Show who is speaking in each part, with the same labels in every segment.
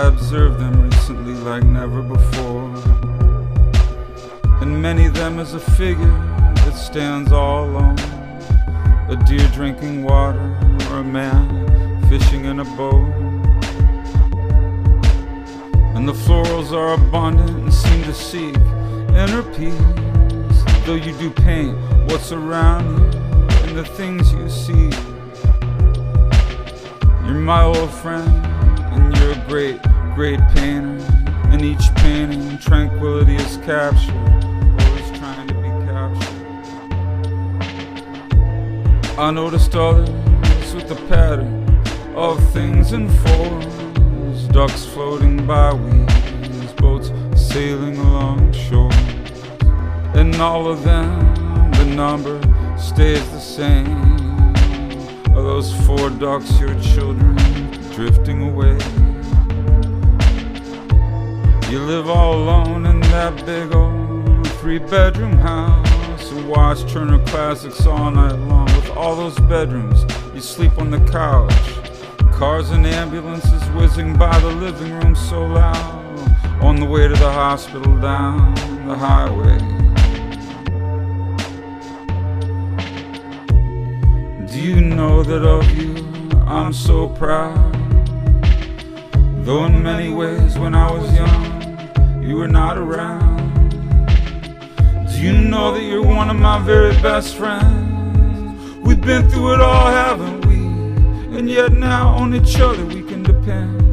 Speaker 1: I observed them recently like never before. And many of them is a figure that stands all alone, a deer drinking water or a man fishing in a boat. And the florals are abundant and seem to seek inner peace, though you do paint what's around you and the things you see. You're my old friend, and you're a great, great painter. In each painting, tranquility is captured, or is trying to be captured. I noticed others with the pattern of things in fours, ducks floating by weeds, boats sailing along shore. In all of them, the number stays the same. Are those 4 ducks your children drifting away? You live all alone in that big old 3-bedroom house, and watch Turner Classics all night long. With all those bedrooms, you sleep on the couch. Cars and ambulances whizzing by the living room so loud, on the way to the hospital down the highway. Do you know that of you I'm so proud? Though in many ways when I was young you were not around. Do you know that you're one of my very best friends? We've been through it all, haven't we? And yet now on each other we can depend.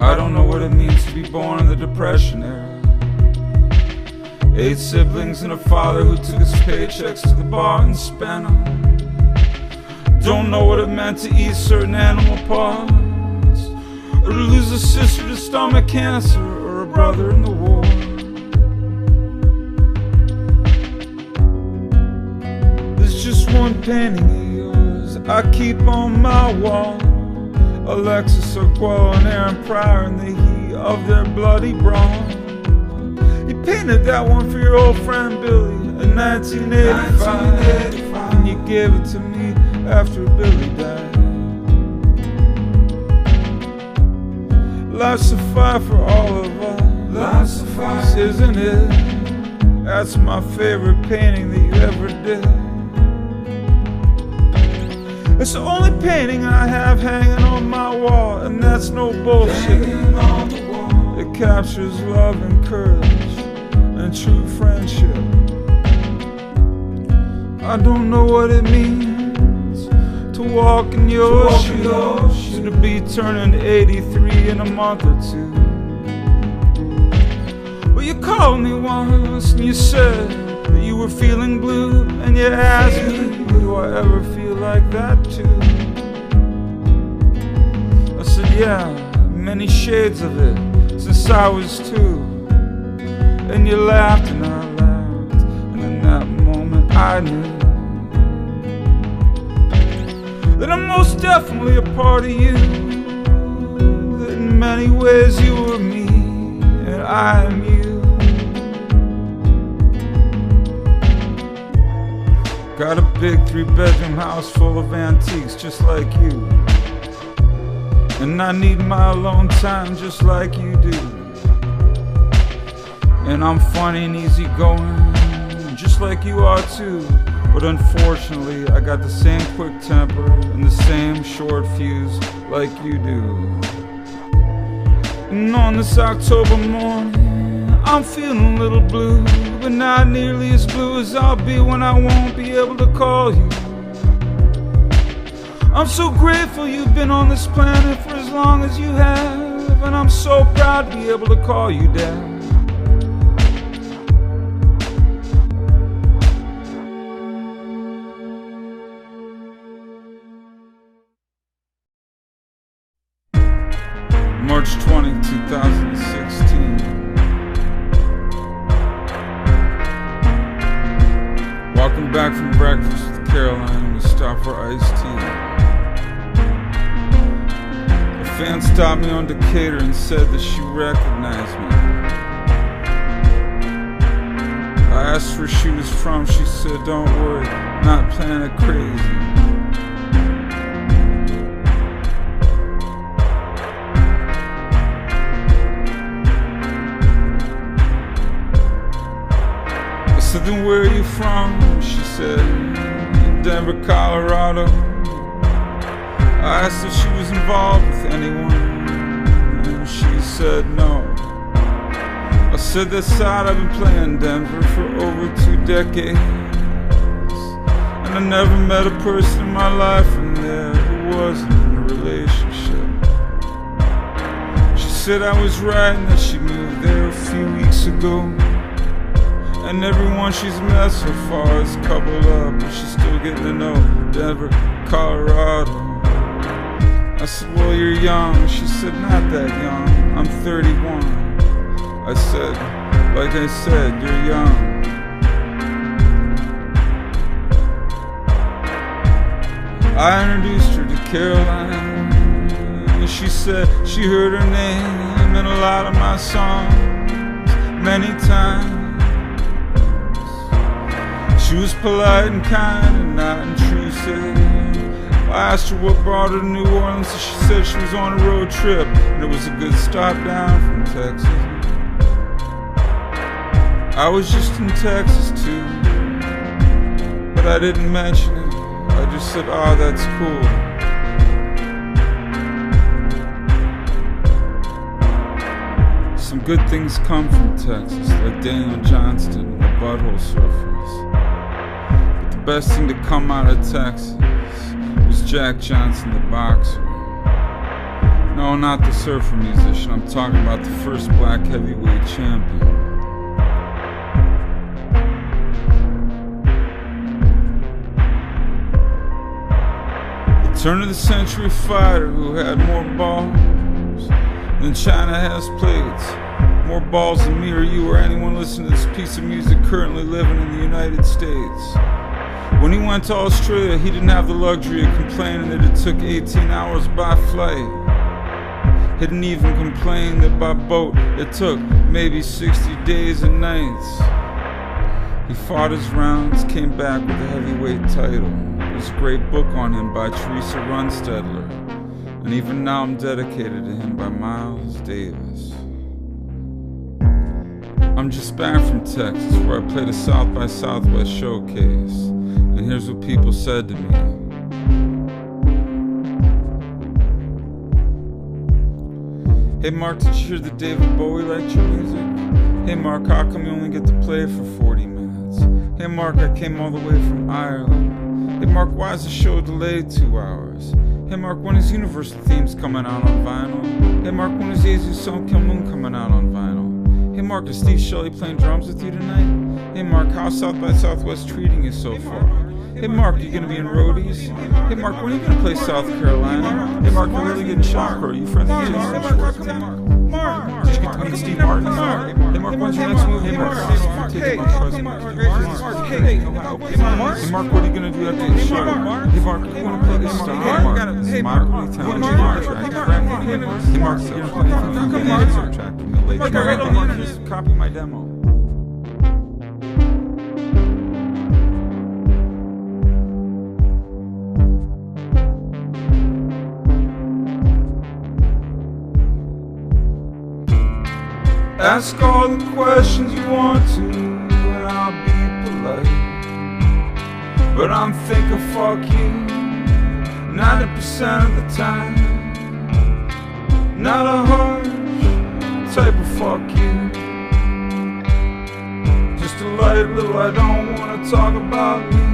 Speaker 1: I don't know what it means to be born in the Depression era. 8 siblings and a father who took his paychecks to the bar and spent them. Don't know what it meant to eat certain animal parts, or to lose a sister to stomach cancer, or a brother in the war. There's just one painting of yours I keep on my wall. Alexis Oquello and Aaron Pryor in the heat of their bloody brawl. You painted that one for your old friend Billy in 1985, and you gave it to me after Billy died. Life's a fire for all of us. Life's a fire, isn't it? That's my favorite painting that you ever did. It's the only painting I have hanging on my wall, and that's no bullshit. It captures love and courage and true friendship. I don't know what it means to walk in your shoes, to be turning 83 in a month or 2. Well, you called me once and you said that you were feeling blue, and you asked me, do I ever feel like that too? I said, yeah, many shades of it since I was 2. And you laughed and I laughed, and in that moment I knew that I'm most definitely a part of you, that in many ways you are me and I am you. Got a big 3-bedroom house full of antiques just like you, and I need my alone time just like you do. And I'm funny and easygoing just like you are too, but unfortunately I got the same quick temper and the same short fuse like you do. And on this October morning I'm feeling a little blue, but not nearly as blue as I'll be when I won't be able to call you. I'm so grateful you've been on this planet for as long as you have, and I'm so proud to be able to call you Dad. March 20, 2016. Walking back from breakfast with Caroline, we stopped for iced tea. A fan stopped me on Decatur and said that she recognized me. I asked where she was from. She said, don't worry, not playing it crazy. "Then where are you from?" she said. "Denver, Colorado." I asked if she was involved with anyone, and she said no. I said, "That side I've been playing Denver for over 2 decades, and I never met a person in my life from there who wasn't in a relationship." She said I was right and that she moved there a few weeks ago, and everyone she's met so far is coupled up, but she's still getting to know Denver, Colorado. I said, "Well, you're young." She said, "Not that young, I'm 31. I said, "Like I said, you're young." I introduced her to Caroline, and she said she heard her name in a lot of my songs many times. She was polite and kind and not intrusive. I asked her what brought her to New Orleans, and she said she was on a road trip and it was a good stop down from Texas. I was just in Texas too, but I didn't mention it. I just said, "Oh, that's cool." Some good things come from Texas, like Daniel Johnston and the Butthole Surfers. But the best thing to come out of Texas was Jack Johnson, the boxer. No, not the surfer musician. I'm talking about the first black heavyweight champion. Turn of the century fighter who had more balls than China has plates. More balls than me or you or anyone listening to this piece of music currently living in the United States. When he went to Australia, he didn't have the luxury of complaining that it took 18 hours by flight. He didn't even complain that by boat it took maybe 60 days and nights. He fought his rounds, came back with a heavyweight title. There's a great book on him by Teresa Runstedler, and even now I'm dedicated to him by Miles Davis. I'm just back from Texas, where I played a South by Southwest showcase, and here's what people said to me. "Hey Mark, did you hear that David Bowie liked your music? Hey Mark, how come you only get to play it for 40 minutes? Hey Mark, I came all the way from Ireland. Hey Mark, why is the show delayed 2 hours? Hey Mark, when is Universal Themes coming out on vinyl? Hey Mark, when is Jesu and Mark coming out on vinyl? Hey Mark, is Steve Shelley playing drums with you tonight? Hey Mark, how's South by Southwest treating you so far? Hey Mark, you gonna be in roadies? Hey Mark, when are you gonna play South Carolina? Hey Mark, you're really getting shot, bro. Are you friends with Jason Schwartz? Hey Mark, did you get to meet Steve Martin? Hey Mark, when's your next movie? Hey Mark, hey Mark, what are you gonna do after the show? Hey Mark, you wanna play this song? Hey Mark, what are you telling me? Hey Mark, you're gonna play the track. Hey Mark, just copy my demo. Ask all the questions you want to, and I'll be polite. But I'm thinking fuck you 90% of the time. Not a harsh type of fuck you. Just a light little, I don't wanna talk about me.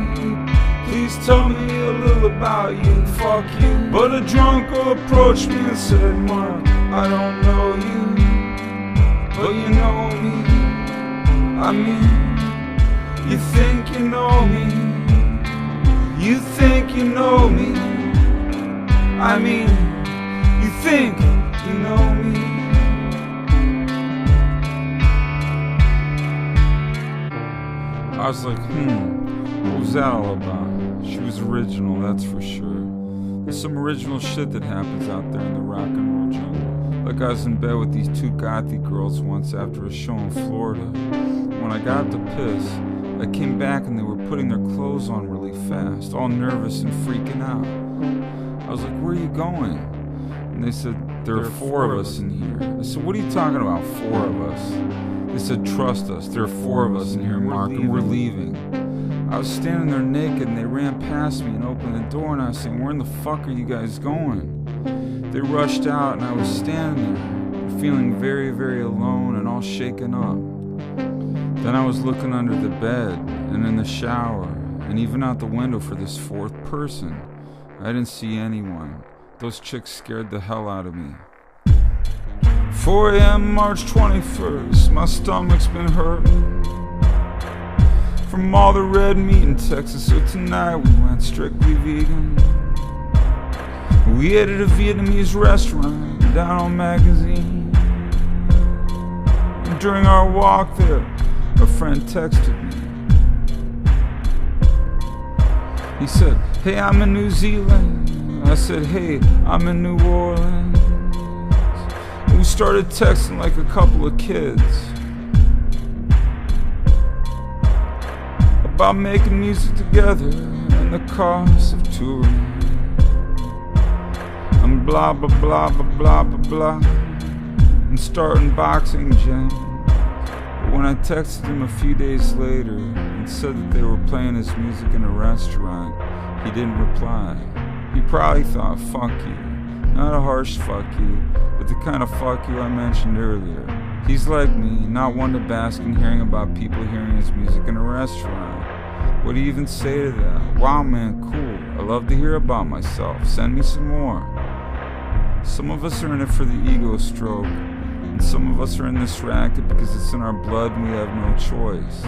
Speaker 1: Please tell me a little about you, fuck you. But a drunk will approach me and said, "Mark, I don't know you, but you know me. I mean, you think you know me. You think you know me. I mean, you think you know me." I was like, what was that all about? She was original, that's for sure. There's some original shit that happens out there in the rock and roll jungle. Like I was in bed with these 2 gothy girls once after a show in Florida. When I got to piss, I came back and they were putting their clothes on really fast, all nervous and freaking out. I was like, "Where are you going?" And they said, "There are 4 of us in here." I said, "What are you talking about, 4 of us?" They said, trust us, there are 4 of us in here, Mark, and we're leaving. I was standing there naked and they ran past me and opened the door, and I was saying, where in the fuck are you guys going? They rushed out and I was standing there, feeling very, very alone and all shaken up. Then I was looking under the bed and in the shower and even out the window for this 4th person. I didn't see anyone. Those chicks scared the hell out of me. 4 a.m. March 21st, my stomach's been hurting from all the red meat in Texas, so tonight we went strictly vegan. We ate at a Vietnamese restaurant down on Magazine. And during our walk there, a friend texted me. He said, hey, I'm in New Zealand. I said, hey, I'm in New Orleans. And we started texting like a couple of kids about making music together and the cost of touring. And blah, blah, blah, blah, blah, blah, blah. And starting boxing gyms. But when I texted him a few days later and said that they were playing his music in a restaurant, he didn't reply. He probably thought, fuck you. Not a harsh fuck you, but the kind of fuck you I mentioned earlier. He's like me, not one to bask in hearing about people hearing his music in a restaurant. What do you even say to that? Wow, man, cool. I love to hear about myself. Send me some more. Some of us are in it for the ego stroke, and some of us are in this racket because it's in our blood and we have no choice.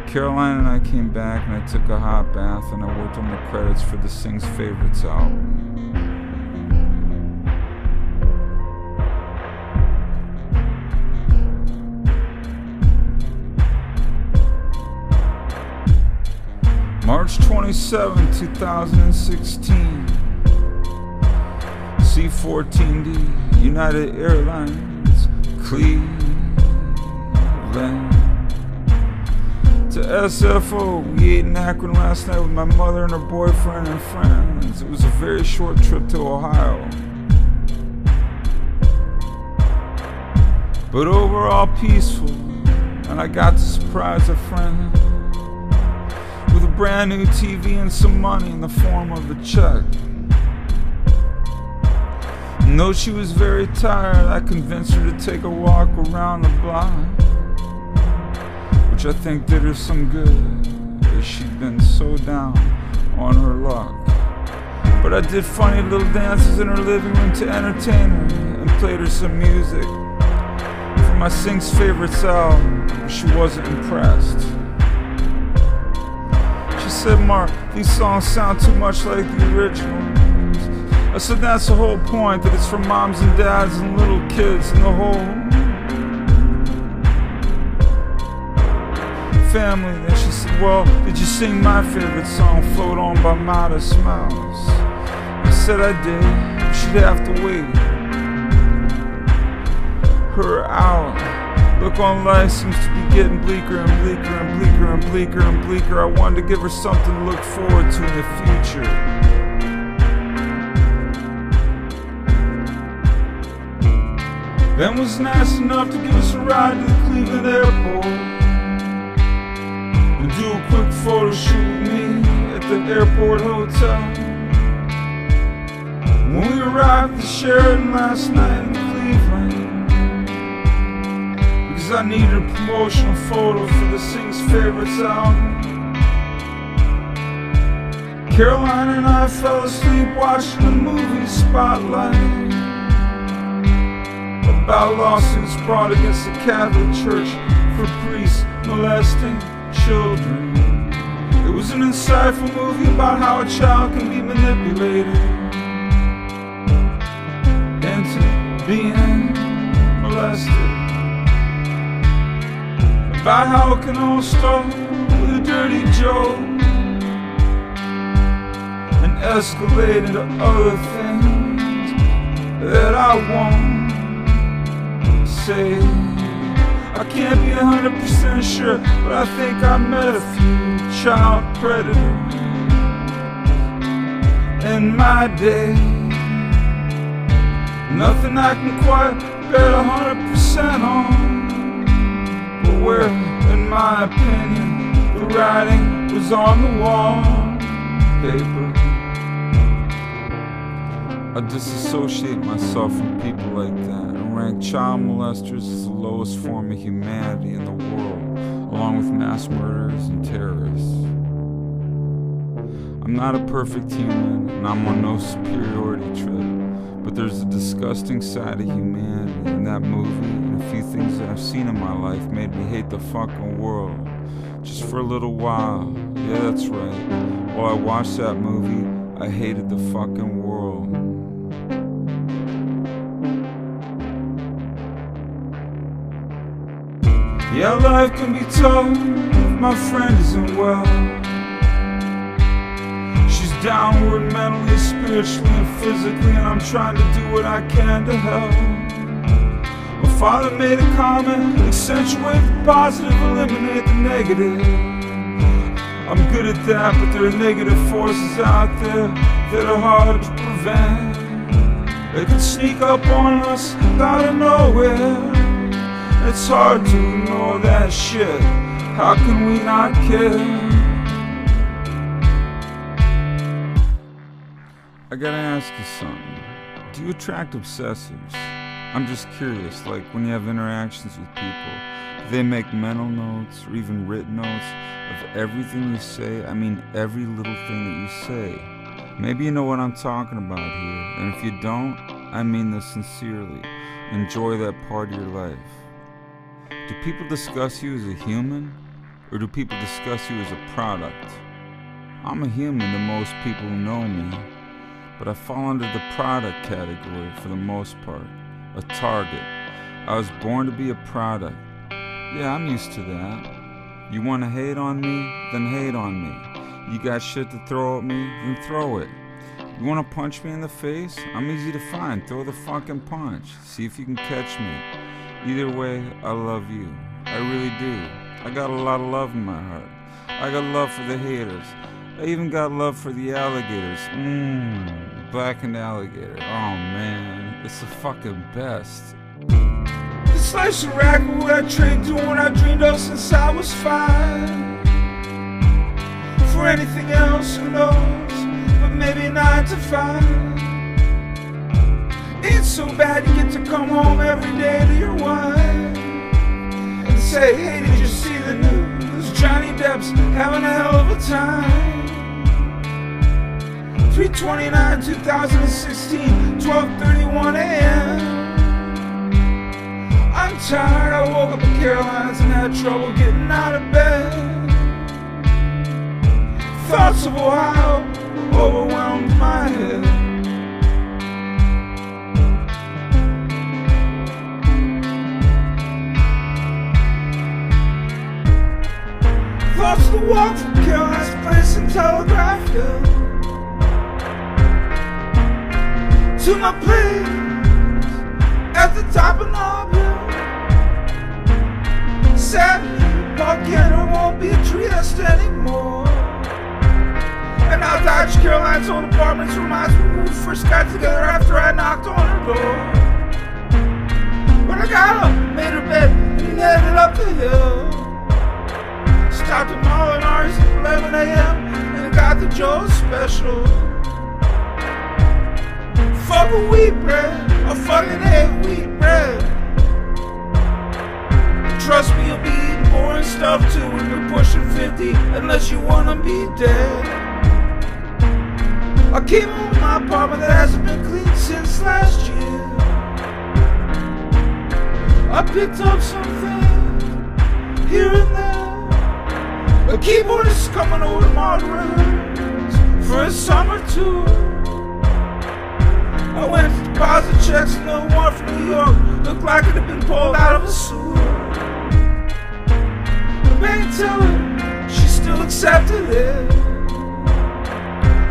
Speaker 1: Caroline and I came back and I took a hot bath and I worked on the credits for the Sing's Favorites album. March 27, 2016. C-14D, United Airlines, Cleveland. To SFO, we ate in Akron last night with my mother and her boyfriend and friends. It was a very short trip to Ohio, but overall peaceful. And I got to surprise a friend with a brand new TV and some money in the form of a check. And though she was very tired, I convinced her to take a walk around the block, which I think did her some good, as she'd been so down on her luck. But I did funny little dances in her living room to entertain her, and played her some music from my Sing's Favorites album. She wasn't impressed. She said, Mark, these songs sound too much like the originals. I said, that's the whole point, that it's for moms and dads and little kids and the whole family. Then she said, well, did you sing my favorite song, Float On by Modest Mouse? I said I did. She'd have to wait her out. Look on life seems to be getting bleaker and bleaker and bleaker and bleaker and bleaker. I wanted to give her something to look forward to in the future. Ben was nice enough to give us a ride to the Cleveland airport and do a quick photo shoot with me at the airport hotel. When we arrived at Sheraton last night in Cleveland, because I needed a promotional photo for the Sing's Favorites album, Caroline and I fell asleep watching the movie Spotlight about lawsuits brought against the Catholic Church for priests molesting children. It was an insightful movie about how a child can be manipulated into being molested, about how it can all start with a dirty joke and escalate into other things that I won't say. I can't be 100% sure, but I think I met a few child predators in my day. Nothing I can quite bet 100% on. where, in my opinion, the writing was on the wall paper. I disassociate myself from people like that and rank child molesters as the lowest form of humanity in the world, along with mass murderers and terrorists. I'm not a perfect human, and I'm on no superiority trip, but there's a disgusting side of humanity in that movie, and a few things that I've seen in my life made me hate the fucking world. Just for a little while. Yeah, that's right. While I watched that movie, I hated the fucking world. Yeah, life can be tough if my friend isn't well. She's downward mentally, spiritually, and physically, and I'm trying to do what I can to help. My father made a comment: accentuate the positive, eliminate the negative. I'm good at that, but there are negative forces out there that are hard to prevent. They can sneak up on us out of nowhere. It's hard to ignore that shit. How can we not care? I gotta ask you something. Do you attract obsessives? I'm just curious, like when you have interactions with people, do they make mental notes or even written notes of everything you say? I mean, every little thing that you say. Maybe you know what I'm talking about here, and if you don't, I mean this sincerely. Enjoy that part of your life. Do people discuss you as a human, or do people discuss you as a product? I'm a human to most people who know me, but I fall under the product category for the most part. A target. I was born to be a product. Yeah, I'm used to that. You want to hate on me? Then hate on me. You got shit to throw at me? Then throw it. You want to punch me in the face? I'm easy to find. Throw the fucking punch. See if you can catch me. Either way, I love you. I really do. I got a lot of love in my heart. I got love for the haters. I even got love for the alligators. Blackened alligator. Oh man, it's the fucking best. The slice of racket what I trained to when I dreamed of since I was 5. For anything else, who knows? But maybe 9 to 5. It's so bad you get to come home every day to your wife and say, hey, did you see the news? Johnny Depp's having a hell of a time. 3/29/2016, 12:31 a.m. I'm tired, I woke up in Caroline's and had trouble getting out of bed. Thoughts of Ohio overwhelmed my head. Thoughts of the walk from Caroline's place in Telegraph Hill to my place at the top of Nob Hill. Sadly, Park Cannon won't be a Trieste anymore. And now Dodge Caroline's old apartments reminds me when we first got together after I knocked on her door. But I got up, made her bed, and headed up the hill. Stopped at Molinar's at 11 a.m. and got the Joe's special. Fuck a wheat bread, I fucking hate wheat bread. Trust me, you'll be eating boring stuff too when you're pushing 50, unless you wanna be dead. I came home to my apartment that hasn't been cleaned since last year. I picked up something here and there. A keyboardist coming over to Margaret's for a summer tour. I went to deposit checks and the one from New York looked like it had been pulled out of a sewer. The bank teller, she still accepted it.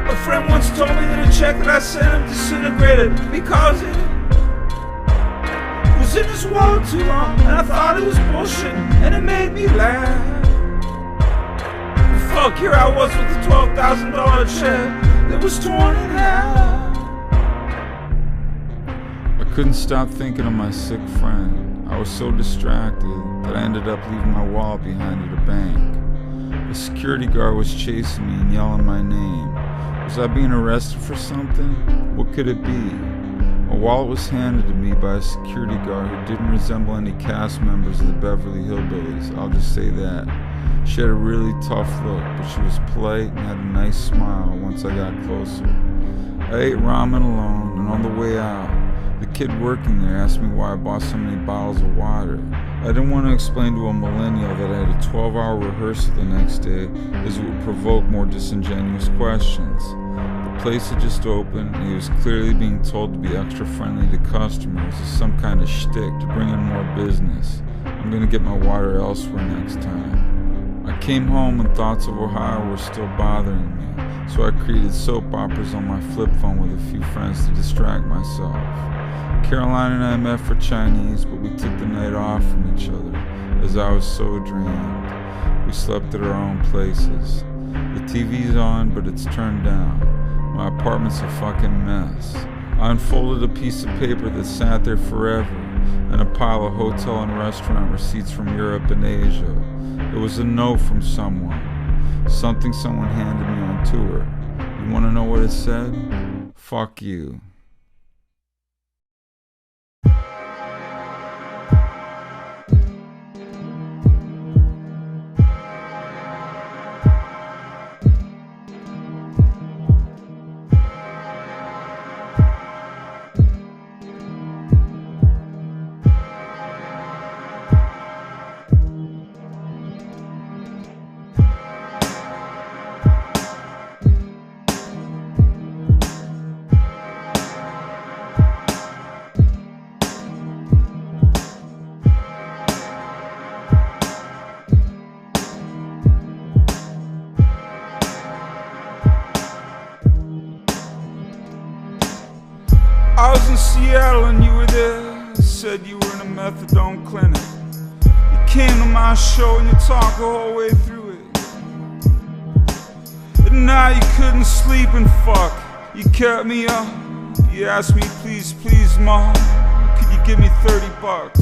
Speaker 1: A friend once told me that a check that I sent him disintegrated because it was in his wallet too long, and I thought it was bullshit, and it made me laugh. Fuck, here I was with a $12,000 check that was torn in half. I couldn't stop thinking of my sick friend. I was so distracted that I ended up leaving my wallet behind at a bank. A security guard was chasing me and yelling my name. Was I being arrested for something? What could it be? My wallet was handed to me by a security guard who didn't resemble any cast members of the Beverly Hillbillies, I'll just say that. She had a really tough look, but she was polite and had a nice smile once I got closer. I ate ramen alone, and on the way out, the kid working there asked me why I bought so many bottles of water. I didn't want to explain to a millennial that I had a 12-hour rehearsal the next day, as it would provoke more disingenuous questions. The place had just opened, and he was clearly being told to be extra friendly to customers as some kind of shtick to bring in more business. I'm gonna get my water elsewhere next time. I came home and thoughts of Ohio were still bothering me, so I created soap operas on my flip phone with a few friends to distract myself. Caroline and I met for Chinese, but we took the night off from each other, as I was so drained. We slept at our own places. The TV's on, but it's turned down. My apartment's a fucking mess. I unfolded a piece of paper that sat there forever, and a pile of hotel and restaurant receipts from Europe and Asia. It was a note from someone. Something someone handed me on tour. You wanna know what it said? Fuck you. I was in Seattle and you were there. Said you were in a methadone clinic. You came to my show and you talked the whole way through it. At night you couldn't sleep and fuck. You kept me up. You asked me, please, please, Mom, could you give me $30?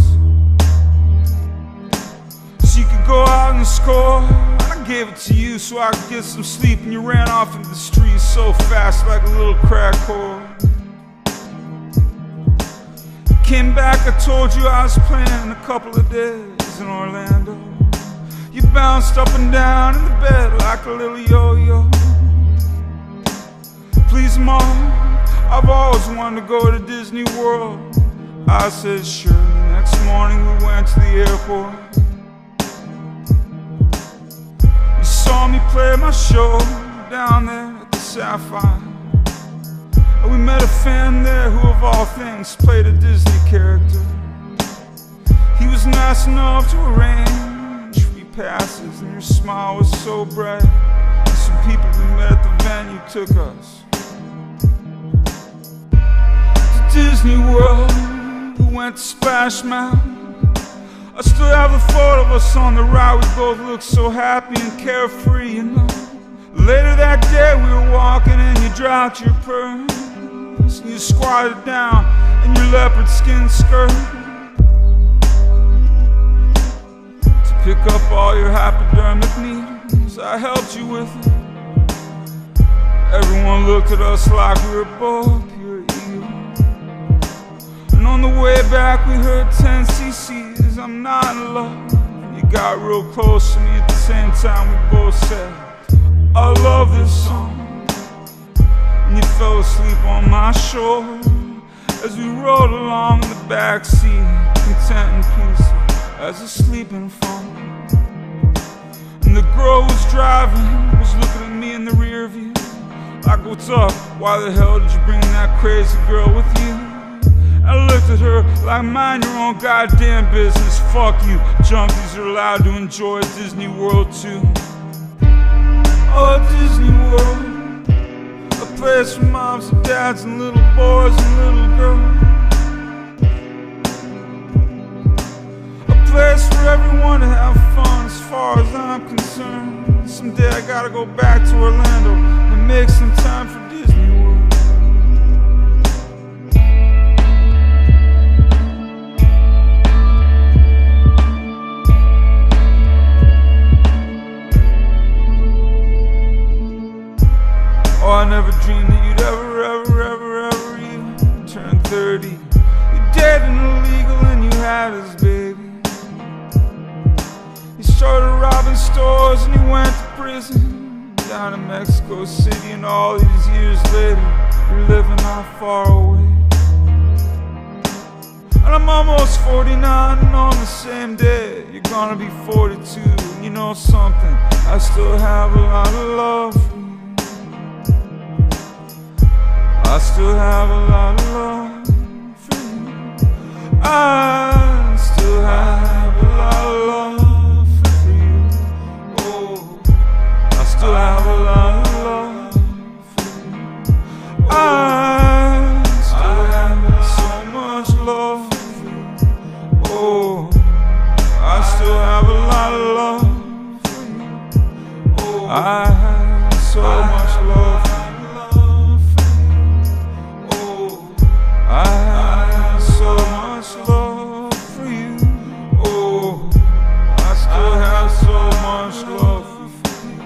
Speaker 1: So you could go out and score. I gave it to you so I could get some sleep, and you ran off into the streets so fast like a little crack whore. Came back, I told you I was playing in a couple of days in Orlando. You bounced up and down in the bed like a little yo-yo. Please, Mom, I've always wanted to go to Disney World. I said sure. The next morning we went to the airport. You saw me play my show down there at the Sapphire. And we met a fan there who of all things played a Disney character. He was nice enough to arrange free passes, and your smile was so bright. Some people we met at the venue took us to Disney World. We went to Splash Mountain. I still have the photo of us on the ride. We both looked so happy and carefree, you know. Later that day we were walking and you dropped your purse. And you squatted down in your leopard skin skirt to pick up all your hypodermic needles. I helped you with it. Everyone looked at us like we were both pure evil. And on the way back we heard 10 cc's, I'm not in love. You got real close to me at the same time we both said, I love this song. And you fell asleep on my shore as we rode along in the backseat, content and peaceful as a sleeping phone. And the girl who was driving was looking at me in the rear view like, what's up? Why the hell did you bring that crazy girl with you? I looked at her like, mind your own goddamn business. Fuck you, junkies are allowed to enjoy Disney World too. Oh, Disney World, a place for moms and dads and little boys and little girls. A place for everyone to have fun as far as I'm concerned. Someday I gotta go back to Orlando and make some time for Disney World. 30. You dated illegal and you had his baby. He started robbing stores and he went to prison down in Mexico City, and all these years later you're living not far away. And I'm almost 49, and on the same day you're gonna be 42. And you know something, I still have a lot of love for you. I still have a lot of love for you. I still have a lot of love for you. Oh, I still have a lot of love for you. I still have so much love. Oh, I still have a lot of love for you. Oh, I have so much love for you. Oh, I have so much love for you. Oh, I still have so much love for you.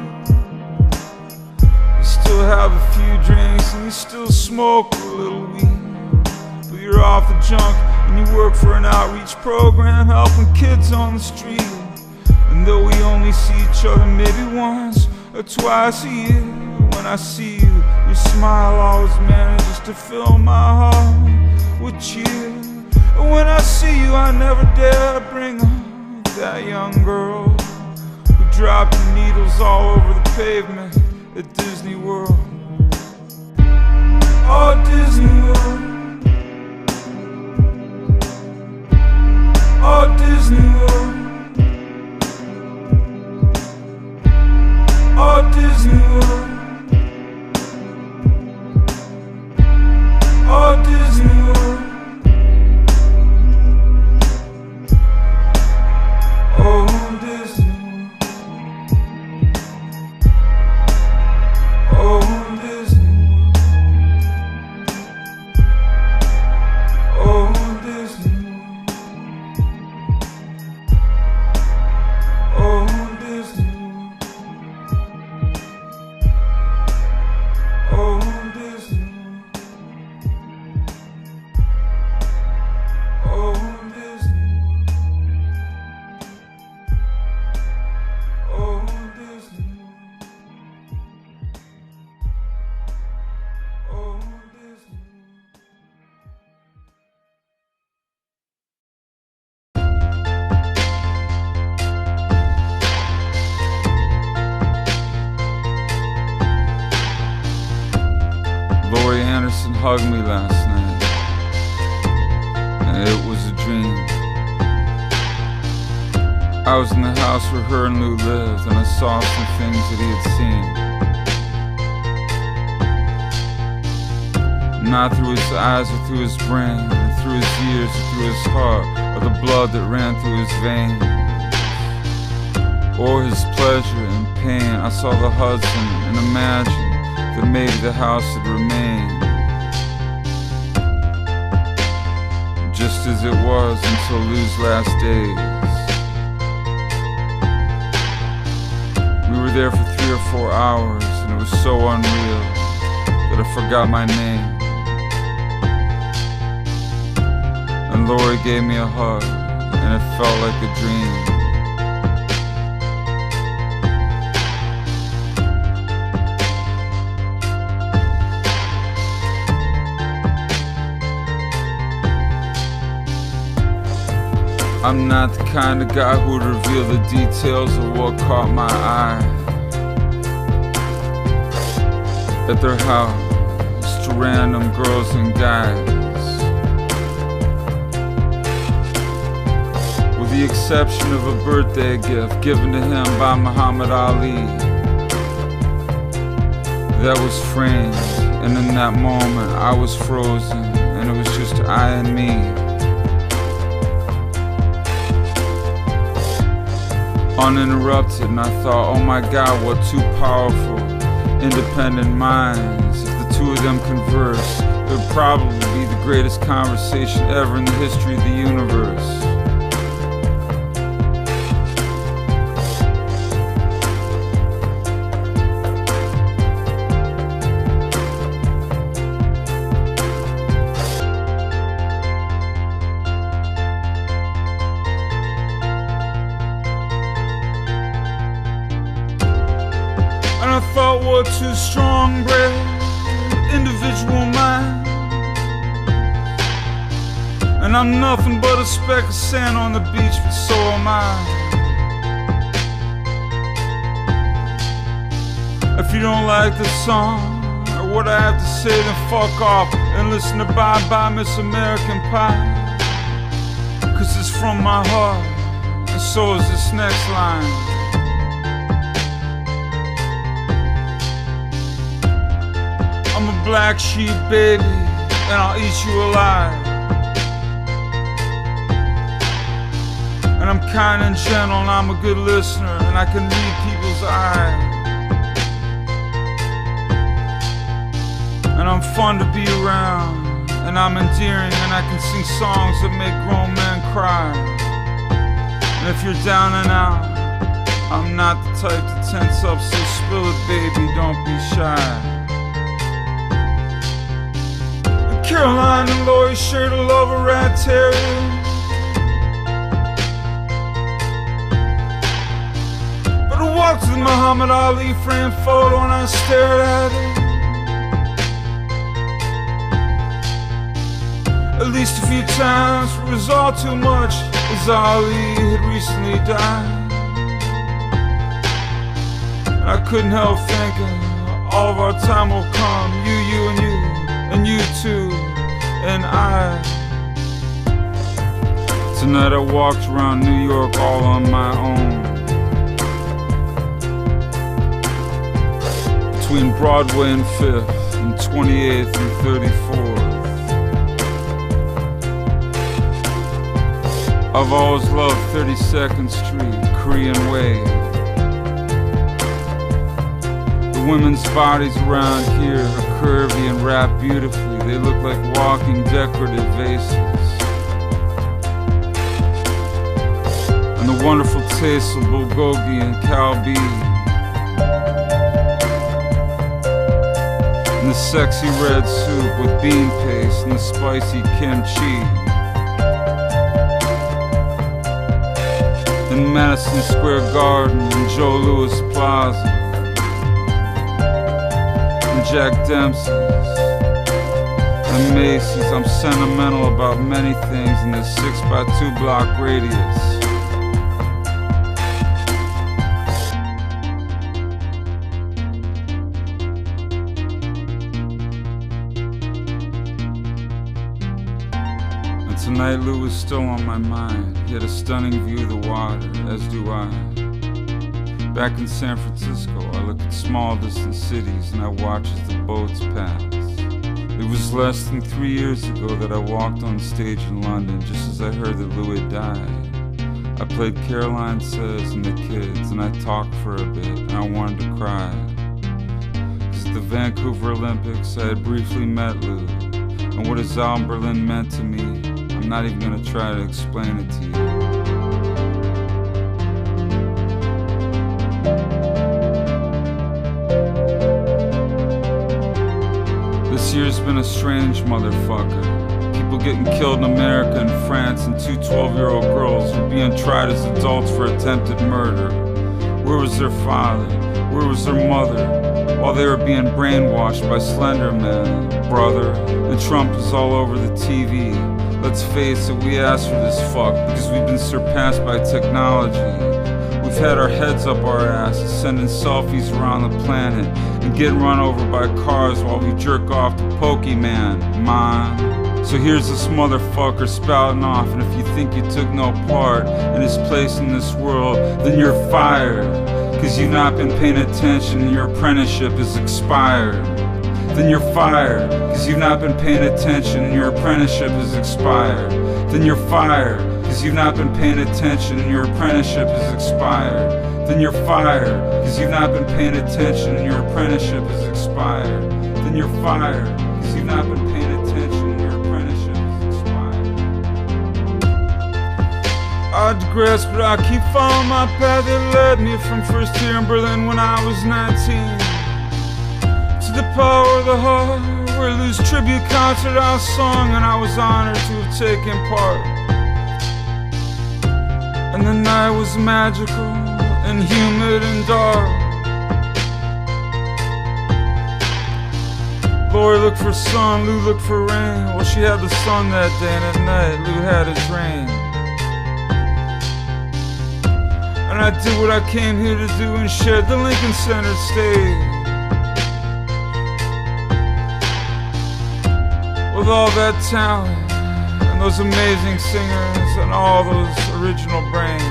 Speaker 1: You still have a few drinks and you still smoke a little weed, but you're off the junk and you work for an outreach program helping kids on the street. And though we only see each other maybe once or twice a year, when I see you, your smile always manages to fill my heart with cheer. And when I see you, I never dare bring up that young girl who dropped the needles all over the pavement at Disney World. Oh, Disney World. Oh, Disney World. Oh, Disney World. Oh, Disney World. Oh, Disney World. Oh, Disney World. Oh, Disney World. Oh, Disney World. Oh, Disney World. Oh, Disney World. Oh, Disney World. Oh, Disney World. Laurie Anderson hugged me last night, and it was a dream. I was in the house where her and Lou lived, and I saw some things that he had seen. Not through his eyes or through his brain, or through his ears or through his heart, or the blood that ran through his veins, or his pleasure and pain. I saw the Hudson and imagined that maybe the house had remained just as it was until Lou's last days. We were there for 3 or 4 hours, and it was so unreal that I forgot my name. And Laurie gave me a hug, and it felt like a dream. I'm not the kind of guy who would reveal the details of what caught my eye at their house to random girls and guys, with the exception of a birthday gift given to him by Muhammad Ali that was framed, and in that moment I was frozen, and it was just I and me. Uninterrupted, and I thought, oh my God, what two powerful, independent minds. If the two of them conversed, it would probably be the greatest conversation ever in the history of the universe. And I'm nothing but a speck of sand on the beach, but so am I. If you don't like the song or what I have to say, then fuck off and listen to Bye Bye Miss American Pie. 'Cause it's from my heart, and so is this next line. I'm a black sheep, baby, and I'll eat you alive. And I'm kind and gentle, and I'm a good listener, and I can read people's eyes. And I'm fun to be around, and I'm endearing, and I can sing songs that make grown men cry. And if you're down and out, I'm not the type to tense up, so spill it, baby, don't be shy. Caroline and Lori shared a love of rat terrier. But I walked with Muhammad Ali framed photo and I stared at it. At least a few times, for it was all too much, as Ali had recently died. And I couldn't help thinking, all of our time will come, you, and you too, and I. Tonight I walked around New York all on my own, between Broadway and 5th, and 28th and 34th. I've always loved 32nd Street, Korean Way. The women's bodies around here are curvy and wrapped beautifully. They look like walking decorative vases. And the wonderful taste of bulgogi and kalbi. And the sexy red soup with bean paste and the spicy kimchi. In Madison Square Garden and Joe Louis Plaza. Jack Dempsey's and Macy's. I'm sentimental about many things in this 6x2 block radius. And tonight Lou was still on my mind. He had a stunning view of the water, as do I. Back in San Francisco, I look at small distant cities and I watch as the boats pass. It was less than 3 years ago that I walked on stage in London just as I heard that Lou had died. I played Caroline Says and the Kids and I talked for a bit and I wanted to cry. 'Cause at the Vancouver Olympics I had briefly met Lou, and what his album Berlin meant to me, I'm not even gonna try to explain it to you. This year's been a strange motherfucker. People getting killed in America and France, and 2 12-year-old girls were being tried as adults for attempted murder. Where was their father? Where was their mother? While they were being brainwashed by Slender Man, brother. And Trump is all over the TV. Let's face it, we asked for this fuck because we've been surpassed by technology. We've had our heads up our asses, sending selfies around the planet and getting run over by cars while we jerk off to Pokemon, man. So here's this motherfucker spouting off, and if you think you took no part in his place in this world, then you're fired. 'Cause you've not been paying attention and your apprenticeship is expired. Then you're fired. 'Cause you've not been paying attention and your apprenticeship is expired. Then you're fired. 'Cause you've not been paying attention and your apprenticeship is expired. Then you're fired. 'Cause you've not been paying attention and your apprenticeship is expired. Then you're fired. 'Cause you've not been paying attention and your apprenticeship is expired. I digress, but I keep following my path that led me from first year in Berlin when I was 19 to the Power of the Heart, where Lou's tribute concert I sung and I was honored to have taken part. And the night was magical and humid and dark. Lori looked for sun, Lou looked for rain. Well, she had the sun that day, and at night Lou had his rain. And I did what I came here to do and shared the Lincoln Center stage with all that talent and those amazing singers and all those original brains.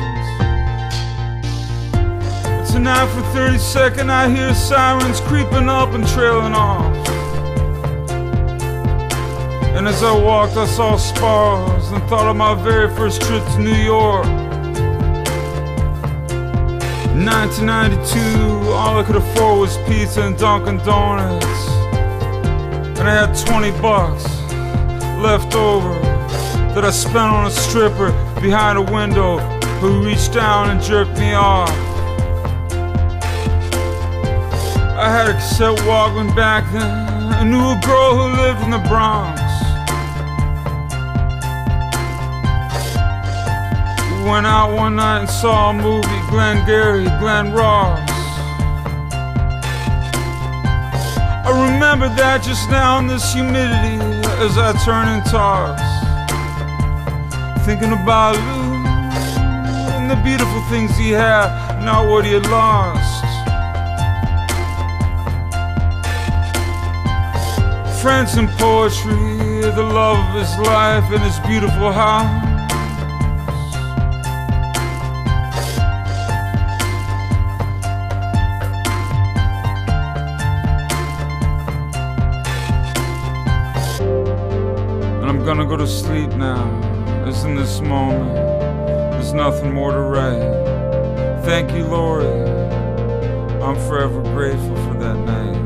Speaker 1: And tonight for 32nd I hear sirens creeping up and trailing off. And as I walked I saw spars and thought of my very first trip to New York. 1992, all I could afford was pizza and Dunkin' Donuts. And I had 20 bucks left over that I spent on a stripper behind a window who reached down and jerked me off. I had a cassette Walkman back then. I knew a girl who lived in the Bronx. We went out one night and saw a movie, Glengarry, Glen Ross. I remember that just now in this humidity as I turn and toss, thinking about Lou and the beautiful things he had, not what he had lost. Friends and poetry, the love of his life and his beautiful house. I'm gonna go to sleep now, as in this moment there's nothing more to write. Thank you, Lori, I'm forever grateful for that night.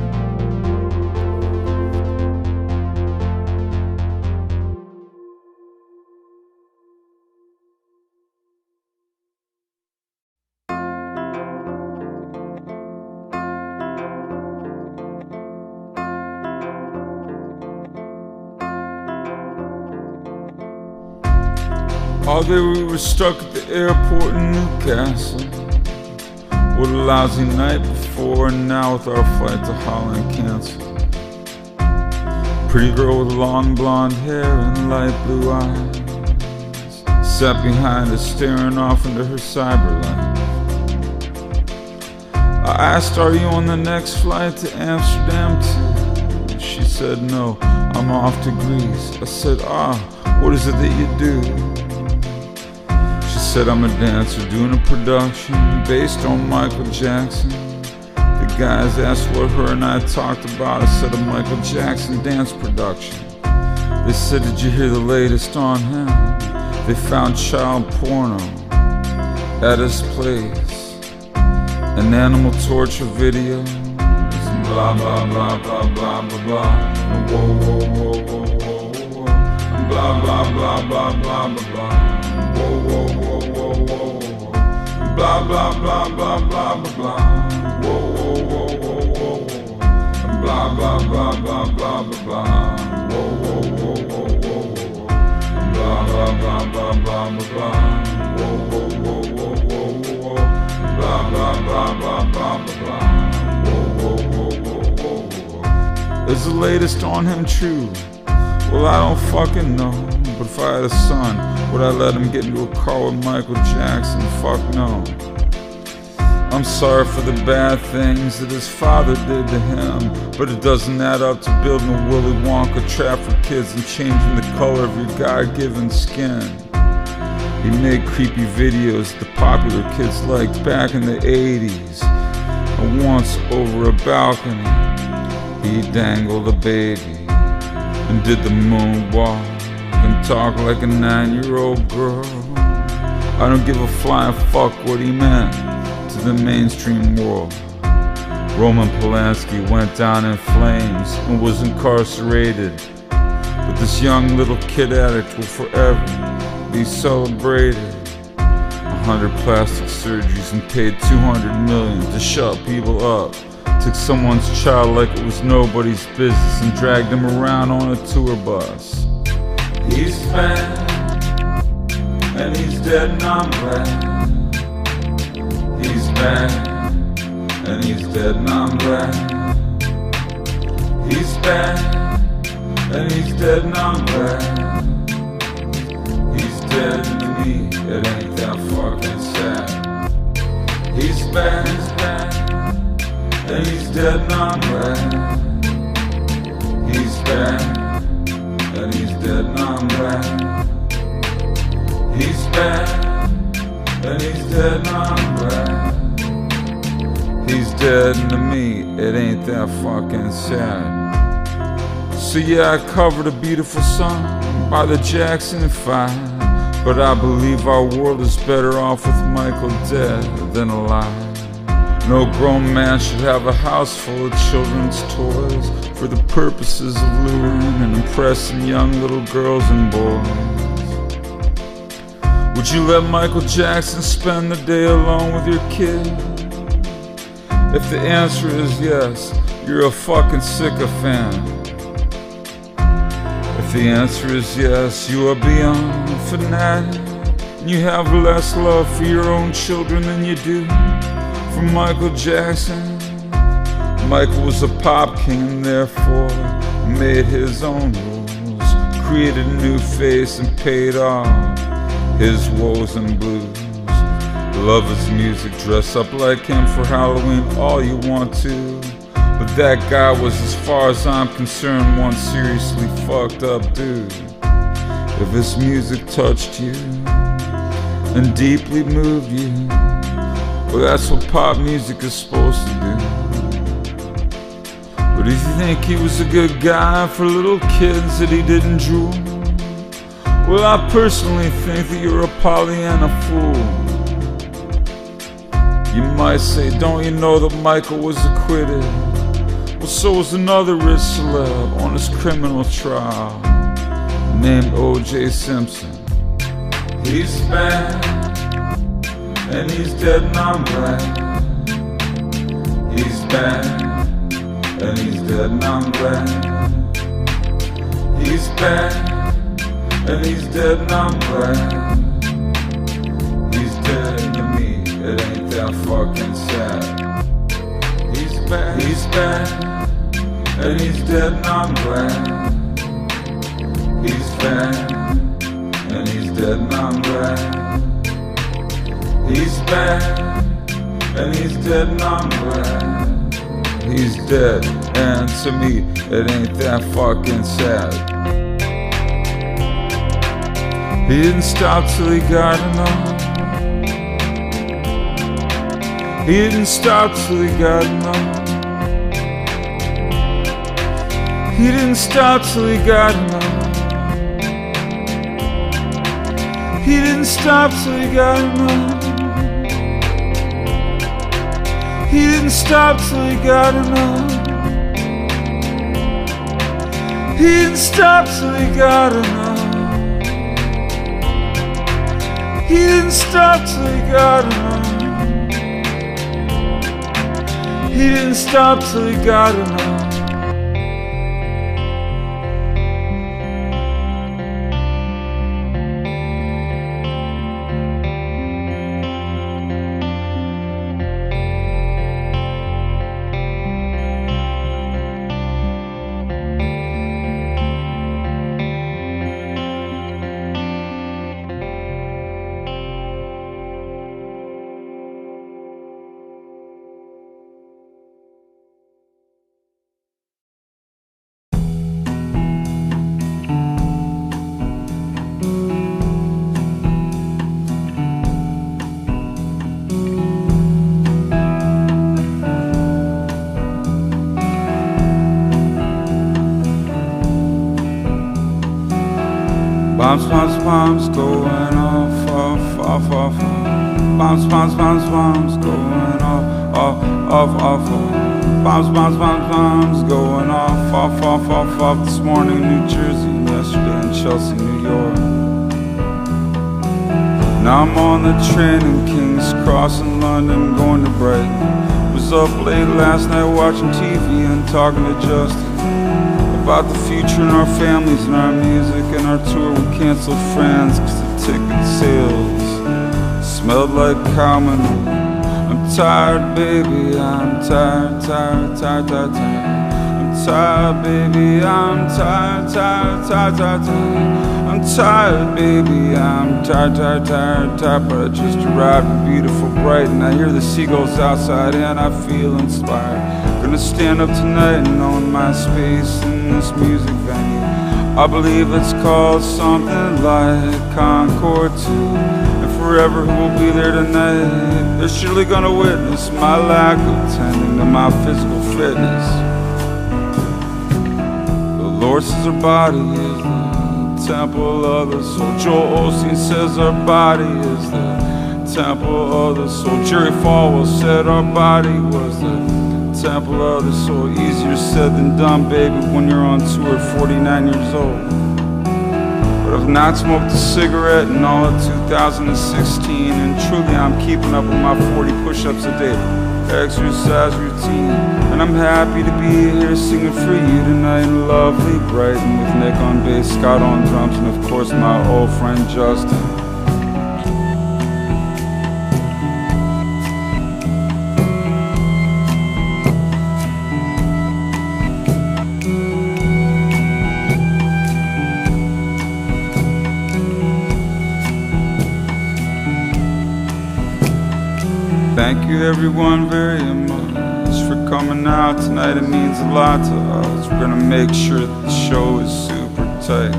Speaker 1: All day we were stuck at the airport in Newcastle. What a lousy night before, and now with our flight to Holland canceled. Pretty girl with long blonde hair and light blue eyes sat behind us staring off into her cyber life. I asked, are you on the next flight to Amsterdam too? She said, no, I'm off to Greece. I said, what is it that you do? She said, I'm a dancer doing a production based on Michael Jackson. The guys asked what her and I talked about. I said, a Michael Jackson dance production. They said, did you hear the latest on him? They found child porno at his place, an animal torture video, blah blah blah blah blah blah blah, whoa whoa whoa whoa whoa whoa, blah blah blah blah blah blah blah, whoa whoa whoa whoa whoa, blah blah blah blah blah blah blah, whoa whoa whoa whoa whoa, blah blah blah blah blah blah blah, whoa whoa whoa whoa whoa, blah blah blah blah blah blah blah, whoa whoa whoa whoa whoa whoa, blah blah blah blah blah blah blah. Is the latest on him true? Well, I don't fucking know. But if I had a son, would I let him get into a car with Michael Jackson? Fuck no. I'm sorry for the bad things that his father did to him, but it doesn't add up to building a Willy Wonka trap for kids and changing the color of your God-given skin. He made creepy videos that the popular kids liked back in the 80s. And once over a balcony, he dangled a baby and did the moonwalk and talked like a 9-year-old girl. I don't give a flying fuck what he meant to the mainstream world. Roman Polanski went down in flames and was incarcerated, but this young little kid addict will forever be celebrated. 100 plastic surgeries and paid $200 million to shut people up. Took someone's child like it was nobody's business and dragged him around on a tour bus. He's bad, and he's dead and I'm glad. He's bad, and he's dead and I'm glad. He's bad, and he's dead and I'm glad. He's dead to me, it ain't that fucking sad. He's bad, and he's dead and I'm glad. He's bad, and he's dead and I'm glad. He's bad, and he's dead and I'm glad. He's dead and to me, it ain't that fucking sad. So yeah, I covered a beautiful song by the Jackson 5. But I believe our world is better off with Michael dead than alive. No grown man should have a house full of children's toys for the purposes of luring and impressing young little girls and boys. Would you let Michael Jackson spend the day alone with your kid? If the answer is yes, you're a fucking sycophant. If the answer is yes, you are beyond a fanatic, and you have less love for your own children than you do for Michael Jackson. Michael was a pop king and therefore made his own rules, created a new face and paid off his woes and blues. Love his music, dress up like him for Halloween all you want to. But that guy was, as far as I'm concerned, one seriously fucked up dude. If his music touched you and deeply moved you, well, that's what pop music is supposed to do. But if you think he was a good guy for little kids that he didn't drool, well, I personally think that you're a Pollyanna fool. You might say, don't you know that Michael was acquitted? Well, so was another rich celeb on his criminal trial named O.J. Simpson. He's bad, and he's dead and I'm glad. He's bad, and he's dead and I'm glad. He's bad, and he's dead and I'm glad. He's dead to me, it ain't that fucking sad. He's bad, and he's dead and I'm glad. He's bad, and he's dead and I'm glad. He's bad, and he's dead and I'm glad. He's dead, and to me, it ain't that fucking sad. He didn't stop till he got enough. He didn't stop till he got enough. He didn't stop till he got enough. He didn't stop till he got enough. He didn't stop till he got enough. He didn't stop till he got enough. He didn't stop till he got enough. He didn't stop till he got enough. Bombs, bombs, bombs going off, off, off, off. Bombs, bombs, bombs, bombs going off, off, off, off. Bombs, bombs, bombs, bombs going off, off, off, off, off. This morning in New Jersey, yesterday in Chelsea, New York. Now I'm on the train in King's Cross in London, going to Brighton. Was up late last night watching TV and talking to Justin about the future and our families and our music and our tour. We canceled France cause the ticket sales smelled like cow manure. I'm tired, baby, I'm tired, tired, tired, tired, tired. I'm tired, baby, I'm tired, tired, tired, tired, tired. I'm tired, baby, I'm tired, tired, tired, tired. But I just arrived in beautiful Brighton. I hear the seagulls outside and I feel inspired. Gonna stand up tonight and own my space in this music venue. I believe it's called something like Concord 2. And forever who will be there tonight, they're surely gonna witness my lack of tending to my physical fitness. The Lord says our body is the temple of the soul. Joel Osteen says our body is the temple of the soul. Jerry Falwell said our body was the temple of the soul. Easier said than done, baby, when you're on tour 49 years old. But I've not smoked a cigarette in all of 2016, and truly I'm keeping up with my 40 push-ups a day exercise routine. And I'm happy to be here singing for you tonight in lovely Brighton, with Nick on bass, Scott on drums, and of course my old friend Justin. Thank you everyone very much for coming out tonight. It means a lot to us. We're gonna make sure that the show is super tight.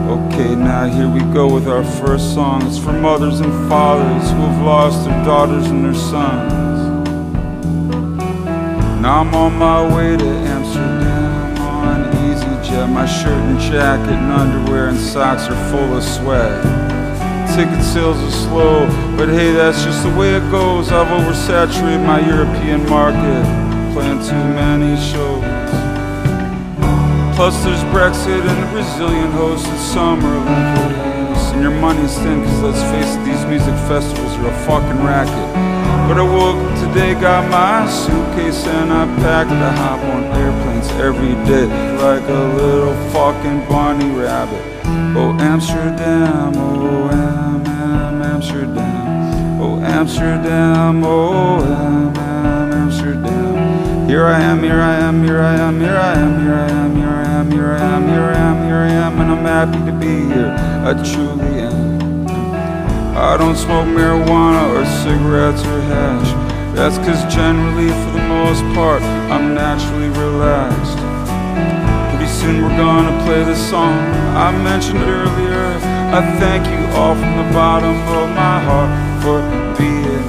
Speaker 1: Okay, now here we go with our first song. It's for mothers and fathers who have lost their daughters and their sons. Now I'm on my way to Amsterdam on EasyJet. My shirt and jacket and underwear and socks are full of sweat. Ticket sales are slow, but hey, that's just the way it goes. I've oversaturated my European market, playing too many shows. Plus there's Brexit and the Brazilian hosted Summer Olympics. And your money's thin, cause let's face it, these music festivals are a fucking racket. But I woke up today, got my suitcase and I packed to hop on airplanes every day like a little fucking bunny rabbit. Oh Amsterdam, oh Amsterdam, oh Amsterdam, oh Amsterdam. Here I am, here I am, here I am, here I am, here I am, here I am, here I am, here I am, here I am, and I'm happy to be here. I truly am. I don't smoke marijuana or cigarettes or hash. That's cause generally, for the most part, I'm naturally relaxed. Pretty soon we're gonna play the song I mentioned earlier. I thank you all from the bottom of my heart for being.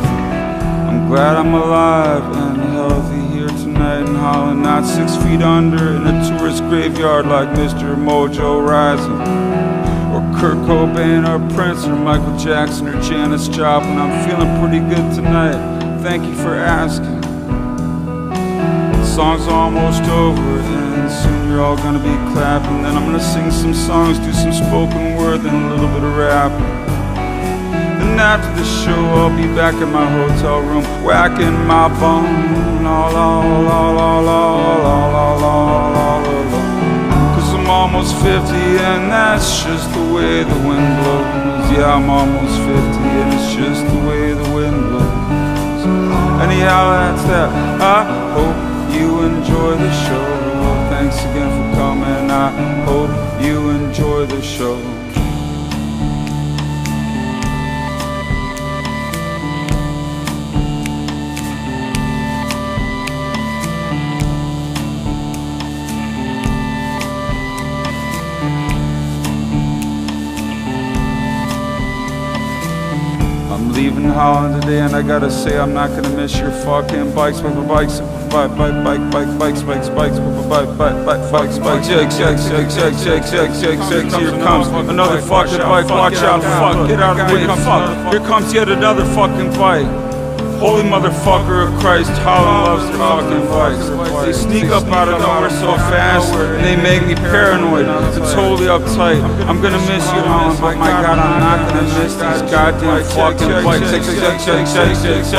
Speaker 1: I'm glad I'm alive and healthy here tonight in Holland, not 6 feet under in a tourist graveyard like Mr. Mojo Rising, or Kurt Cobain or Prince or Michael Jackson or Janis Joplin. I'm feeling pretty good tonight. Thank you for asking. The song's almost over and soon you're all gonna be clapping. Then I'm gonna sing some songs, do some spoken word, then a little bit of rapping. And after the show I'll be back in my hotel room, whacking my bone. La la la la la la la la la la. Cause I'm almost 50 and that's just the way the wind blows. Yeah, I'm almost 50 and it's just the way the wind blows. Anyhow, that's that. I hope you enjoy the show. Thanks again for coming. I hope you enjoy the show. I'm leaving Holland today and I gotta say I'm not gonna miss your fucking bikes, bikes, bikes, bikes, bikes, here comes another fucking bike, watch out, fuck, get out of the way, fuck, here comes yet another fucking bike. Holy motherfucker of Christ, Holland loves their fucking bikes. They sneak up out of nowhere so fast, and they make me paranoid. They're totally uptight. I'm gonna miss you, Holland, but my God, I'm not gonna miss these goddamn fucking bikes. These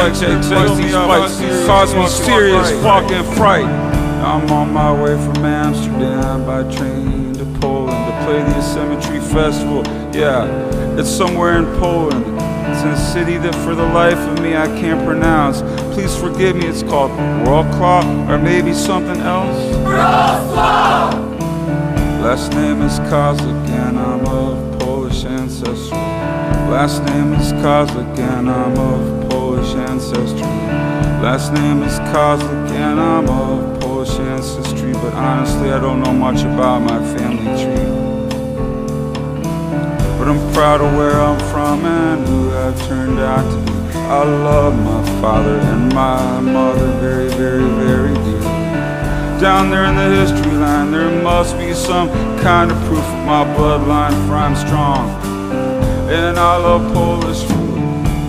Speaker 1: bikes cause me serious fucking fright. I'm on my way from Amsterdam by train to Poland to play the Asymmetry Festival. Yeah, it's somewhere in Poland. It's in a city that for the life of me I can't pronounce. Please forgive me, it's called Wrocław, or maybe something else. Wrocław! Last name is Kozelek and I'm of Polish ancestry. Last name is Kozelek and I'm of Polish ancestry. Last name is Kozelek and I'm of Polish ancestry. But honestly I don't know much about my family tree. But I'm proud of where I'm from and who I've turned out to be. I love my father and my mother very, very, very dearly. Down there in the history line there must be some kind of proof of my bloodline, for I'm strong. And I love Polish food,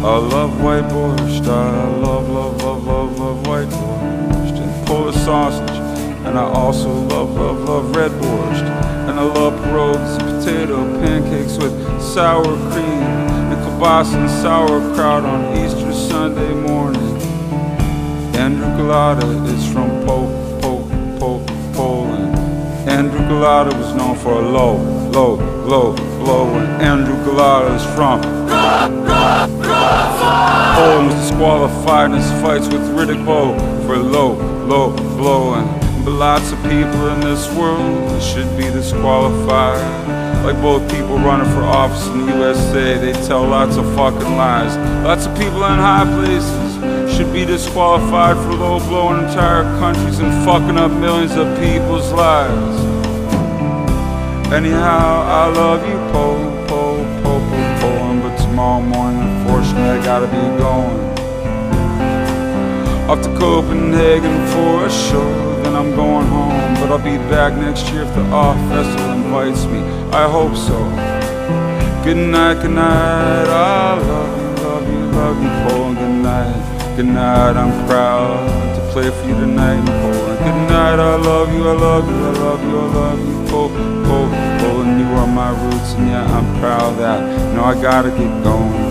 Speaker 1: I love white borscht, I love, love, love, love, love white borscht and Polish sausage. And I also love, love, love red borscht. And I love pierogies and potato pancakes with sour cream and kielbasa and sauerkraut on Easter Sunday morning. Andrew Galata is from Poland. Andrew Galata was known for a low blow. And Andrew Galata is from Poland, was disqualified in his fights with Riddick Bowe for low blowing. But lots of people in this world should be disqualified. Like both people running for office in the USA, they tell lots of fucking lies. Lots of people in high places should be disqualified for low blowing entire countries and fucking up millions of people's lives. Anyhow, I love you, Poland. But tomorrow morning, unfortunately, I gotta be going off to Copenhagen for a show. Then I'm going home, but I'll be back next year if the Off Festival invites me. I hope so. Good night, I love you, Poland. Good night, I'm proud to play for you tonight in Poland. Good night, I love you, Poland. You are my roots, and yeah, I'm proud of that. Now I gotta get going.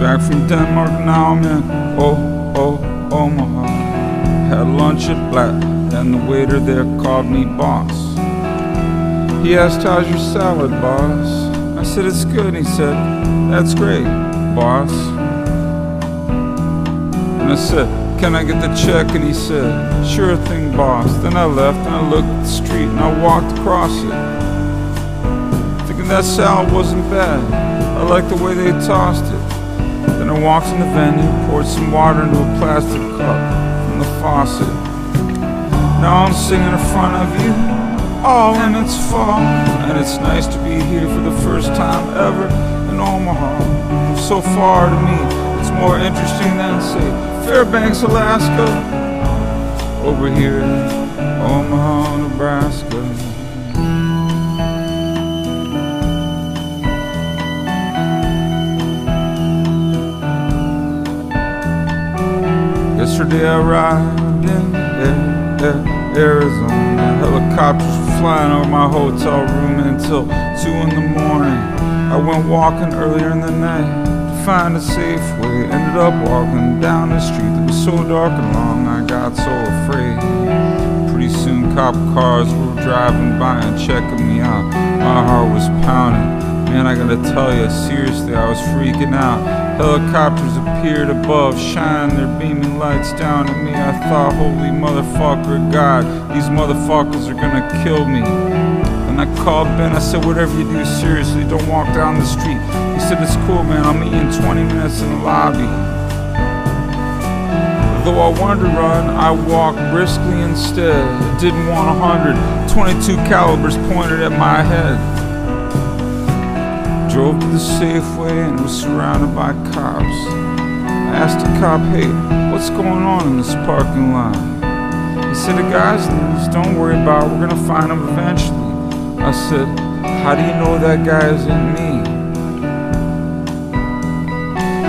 Speaker 1: Back from Denmark now I'm in Omaha. Had lunch at Black, and the waiter there called me boss. He asked, how's your salad, boss? I said, it's good. He said, that's great, boss. And I said, can I get the check? And he said, sure thing, boss. Then I left and I looked at the street and I walked across it, thinking that salad wasn't bad. I liked the way they tossed it. Then I walked in the venue, poured some water into a plastic cup from the faucet. Now I'm singing in front of you, all and it's fall. And it's nice to be here for the first time ever in Omaha. So far to me, it's more interesting than, say, Fairbanks, Alaska, over here in Omaha, Nebraska. Yesterday I arrived in Arizona. Helicopters were flying over my hotel room until 2 in the morning. I went walking earlier in the night to find a Safeway. Ended up walking down the street that was so dark and long I got so afraid. Pretty soon cop cars were driving by and checking me out. My heart was pounding. Man, I gotta tell you, seriously, I was freaking out. Helicopters appeared above, shining their beaming lights down at me. I thought, holy motherfucker God, these motherfuckers are gonna kill me. And I called Ben, I said, whatever you do, seriously, don't walk down the street. He said, it's cool, man, I'll meet you in 20 minutes in the lobby. Though I wanted to run, I walked briskly instead. I didn't want 122 calibers pointed at my head. Drove to the Safeway and was surrounded by cops. I asked a cop, hey, what's going on in this parking lot? He said, the guy's loose, don't worry about it, we're gonna find him eventually. I said, how do you know that guy isn't me?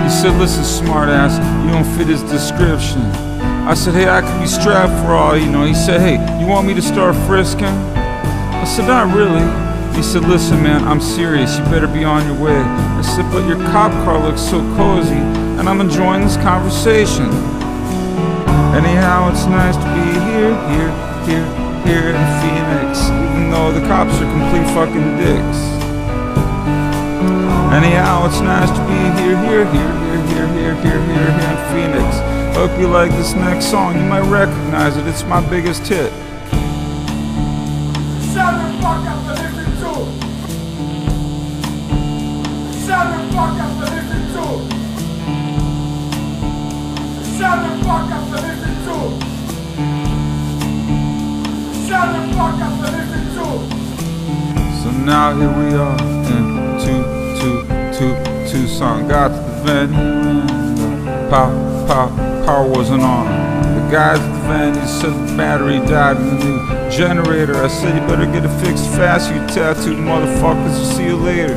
Speaker 1: He said, listen, smartass, you don't fit his description. I said, hey, I could be strapped for all you know. He said, hey, you want me to start frisking? I said, not really. He said, listen, man, I'm serious, you better be on your way. I said, but your cop car looks so cozy, and I'm enjoying this conversation. And he Anyhow, it's nice to be here in Phoenix, even though the cops are complete fucking dicks. Anyhow, it's nice to be here in Phoenix. Hope you like this next song, you might recognize it, it's my biggest hit.
Speaker 2: Shut the fuck up and listen to. Shut the fuck up and listen to. Shut the fuck up and listen to. Shut the fuck up and listen to.
Speaker 1: So now here we are in Tucson. Got to the venue and the power wasn't on. The guys at the venue said the battery died in the new generator. I said you better get it fixed fast, you tattooed motherfuckers, I'll see you later.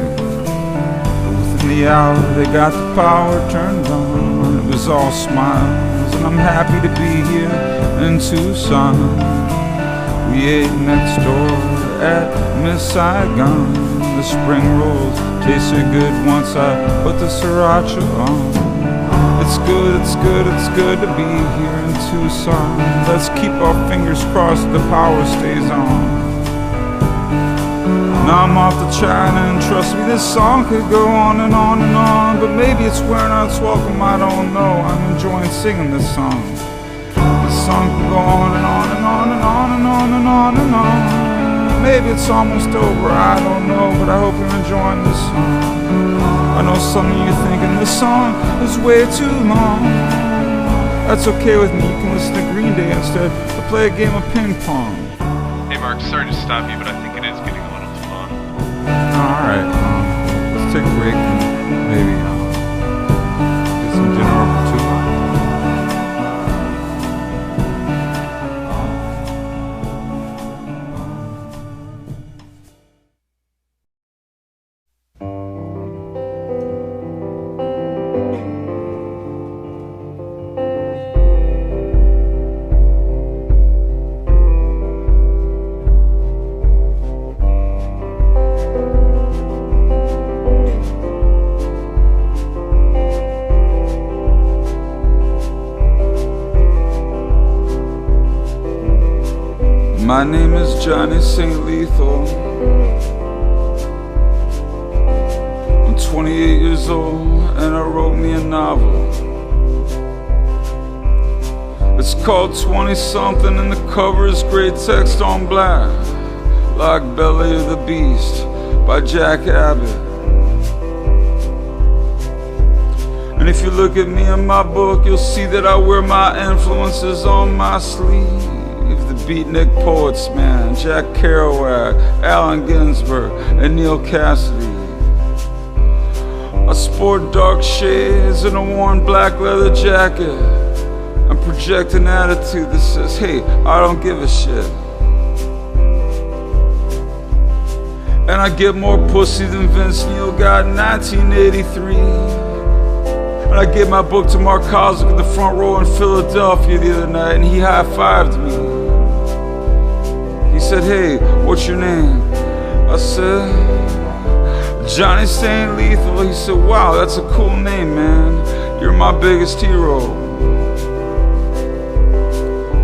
Speaker 1: But within the hour they got the power turned on. It was all smiles and I'm happy to be here in Tucson. We ate next door at Miss Saigon. The spring rolls tasted good once I put the sriracha on. It's good to be here in Tucson. Let's keep our fingers crossed the power stays on. Now I'm off to China and trust me, this song could go on and on and on. But maybe it's wearing out its welcome, I don't know. I'm enjoying singing this song. This song could go on and on and on and on and on and on and on. Maybe it's almost over, I don't know, but I hope you're enjoying this song. I know some of you thinking this song is way too long. That's okay with me, you can listen to Green Day instead or play a game of ping pong.
Speaker 3: Hey Mark, sorry to stop you, but I think it is getting a little too long.
Speaker 1: Alright, let's take a break and maybe get some dinner over too. My name is Johnny St. Lethal. I'm 28 years old and I wrote me a novel. It's called 20-something and the cover is great text on black, like Belly of the Beast by Jack Abbott. And if you look at me in my book, you'll see that I wear my influences on my sleeve. The beatnik poets, man, Jack Kerouac, Allen Ginsberg, and Neil Cassidy. I sport dark shades and a worn black leather jacket and project an attitude that says, hey, I don't give a shit. And I get more pussy than Vince Neil got in 1983. And I gave my book to Mark Kozelek in the front row in Philadelphia the other night and he high-fived me. He said, hey, what's your name? I said, Johnny St. Lethal. He said, wow, that's a cool name, man. You're my biggest hero.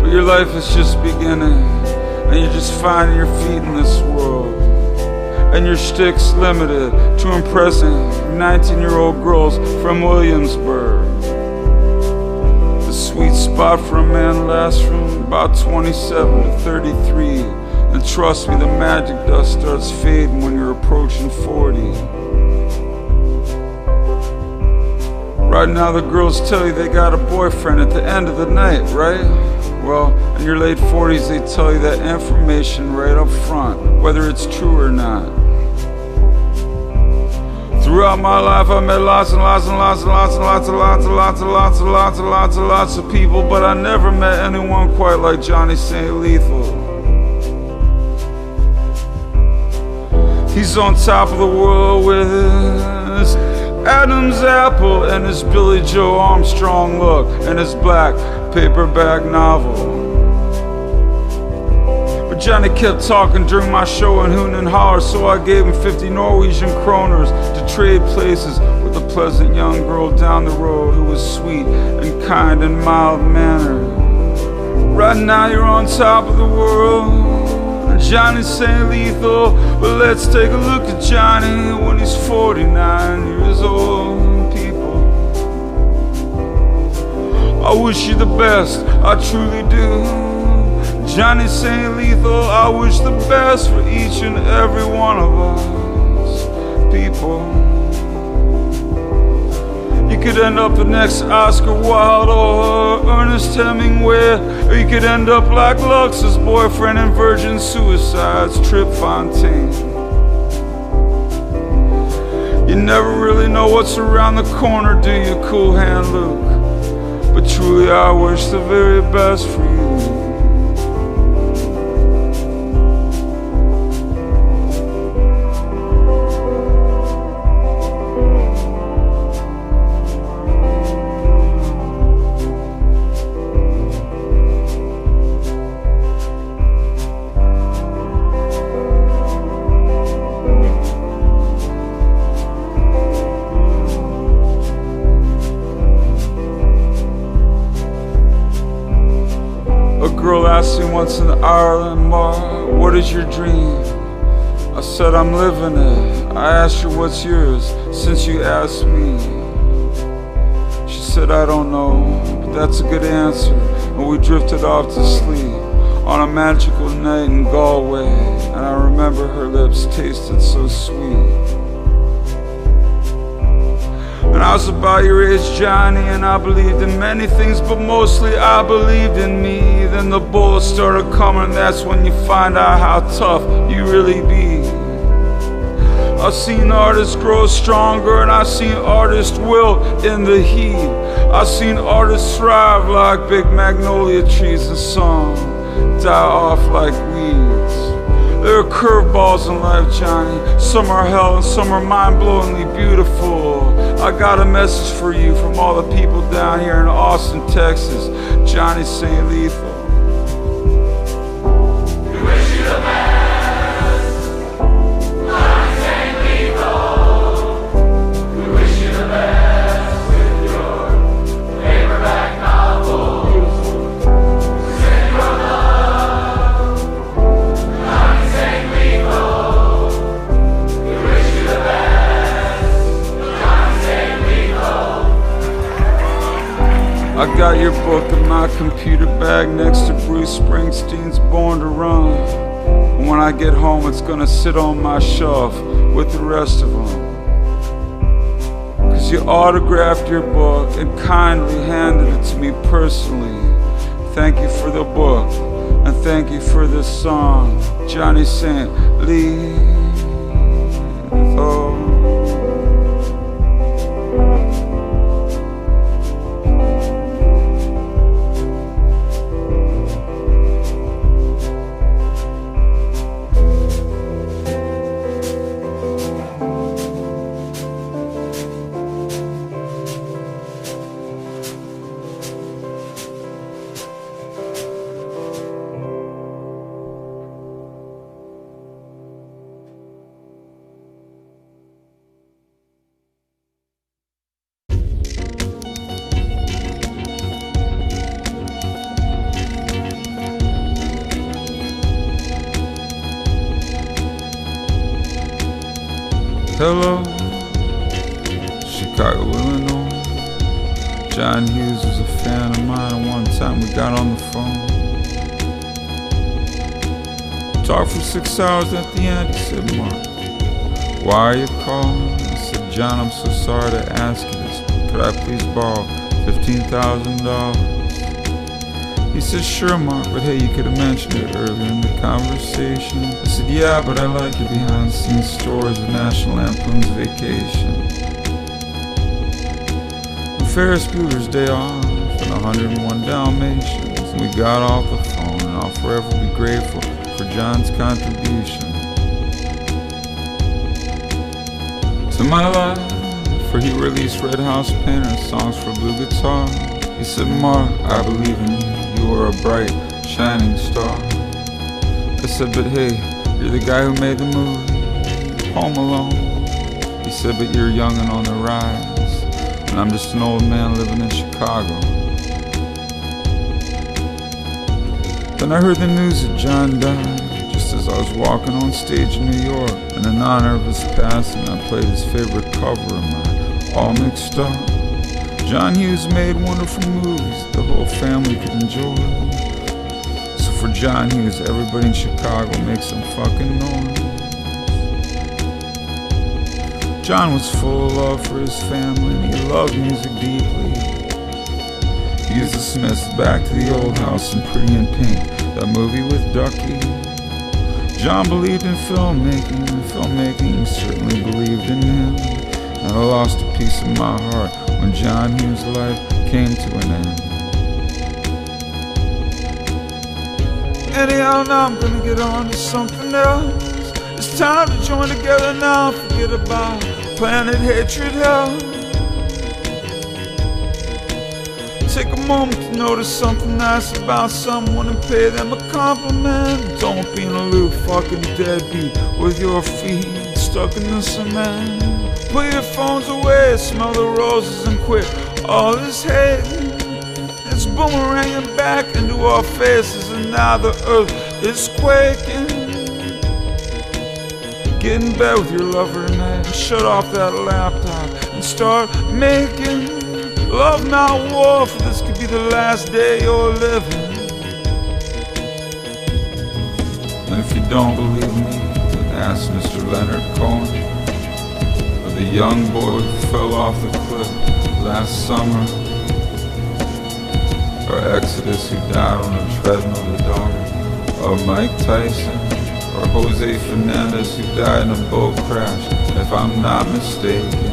Speaker 1: But your life is just beginning, and you're just finding your feet in this world. And your shtick's limited to impressing 19-year-old girls from Williamsburg. The sweet spot for a man lasts from about 27 to 33. And trust me, the magic dust starts fading when you're approaching 40. Right now the girls tell you they got a boyfriend at the end of the night, right? Well, in your late 40s they tell you that information right up front, whether it's true or not. Throughout my life I met lots and lots and lots and lots and lots and lots and lots and lots and lots and lots and lots of people, but I never met anyone quite like Johnny St. Lethal. He's on top of the world with his Adam's apple and his Billy Joe Armstrong look and his black paperback novel. But Johnny kept talking during my show in Hoon and Holler, so I gave him 50 Norwegian kroners to trade places with a pleasant young girl down the road who was sweet and kind and mild-mannered. And now you're on top of the world. Johnny's saying lethal, but let's take a look at Johnny when he's 49 years old. People, I wish you the best, I truly do. Johnny's saying lethal, I wish the best for each and every one of us. People, you could end up the next Oscar Wilde or Ernest Hemingway, or you could end up like Lux's boyfriend in Virgin Suicides, Trip Fontaine. You never really know what's around the corner, do you, Cool Hand Luke? But truly I wish the very best for you. Girl asked me once in Ireland, Mark, what is your dream? I said, I'm living it. I asked her, what's yours, since you asked me? She said, I don't know, but that's a good answer. And we drifted off to sleep on a magical night in Galway, and I remember her lips tasted so sweet. And I was about your age, Johnny, and I believed in many things, but mostly I believed in me. Then the bullets started coming, and that's when you find out how tough you really be. I've seen artists grow stronger, and I've seen artists wilt in the heat. I've seen artists thrive like big magnolia trees, and some die off like weeds. There are curveballs in life, Johnny. Some are hell and some are mind-blowingly beautiful. I got a message for you from all the people down here in Austin, Texas. Johnny St. Lethal.
Speaker 4: We wish you the best, Johnny St. Lethal. We wish you the best with your paperback novels. We send your love, Johnny St. Lethal. We wish you the best, Johnny St. Lethal.
Speaker 1: I got your book in my computer bag next to Bruce Springsteen's Born to Run. And when I get home, it's gonna sit on my shelf with the rest of them. 'Cause you autographed your book and kindly handed it to me personally. Thank you for the book, and thank you for this song, Johnny St. Lethal. Hello, Chicago, Illinois. John Hughes was a fan of mine, and one time we got on the phone. Talked for 6 hours. At the end, he said, Mark, why are you calling? I said, John, I'm so sorry to ask you this, but could I please borrow $15,000? He said, sure, Mark, but hey, you could have mentioned it earlier in the conversation. I said, yeah, but I like your behind-the-scenes stories of National Lampoon's Vacation, and Ferris Bueller's Day Off, and 101 Dalmatians. And we got off the phone, and I'll forever be grateful for John's contribution to my life, for he released Red House Painter and Songs for Blue Guitar. He said, Mark, I believe in you. You are a bright, shining star. I said, but hey, you're the guy who made the movie Home Alone. He said, but you're young and on the rise, and I'm just an old man living in Chicago. Then I heard the news that John died, just as I was walking on stage in New York. And in honor of his passing, I played his favorite cover of mine, All Mixed Up. John Hughes made wonderful movies the whole family could enjoy. So for John Hughes, everybody in Chicago makes some fucking noise. John was full of love for his family, and he loved music deeply. He used the Smiths back to the old house in Pretty in Pink, that movie with Ducky. John believed in filmmaking, and filmmaking certainly believed in him. And I lost a piece of my heart when John Hughes' life came to an end. Anyhow, now I'm gonna get on to something else. It's time to join together now, forget about planet hatred hell. Take a moment to notice something nice about someone and pay them a compliment. Don't be an aloof fucking deadbeat with your feet stuck in the cement. Put your phones away, smell the roses and quit all this hating. It's boomeranging back into our faces and now the earth is quaking. Get in bed with your lover tonight, shut off that laptop and start making love, not war, for this could be the last day you're living. And if you don't believe me, then ask Mr. Leonard Cohen, or the young boy who fell off the cliff last summer, or Exodus who died on a treadmill, the daughter of Mike Tyson, or Jose Fernandez who died in a boat crash, if I'm not mistaken.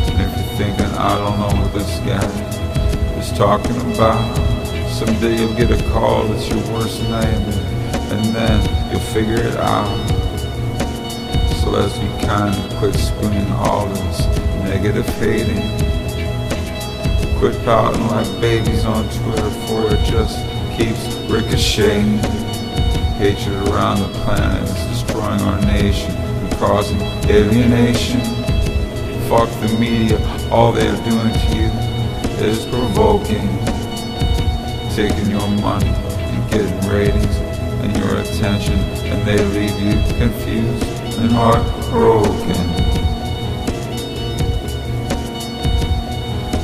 Speaker 1: And if you're thinking, I don't know what this guy is talking about, someday you'll get a call that's your worst nightmare, and then you'll figure it out. So let's be kind and quit spooning all this negative hating. Quit pouting like babies on Twitter, for it just keeps ricocheting. Hatred around the planet is destroying our nation and causing alienation. Fuck the media, all they're doing to you is provoking, taking your money and getting ratings and your attention, and they leave you confused and heartbroken.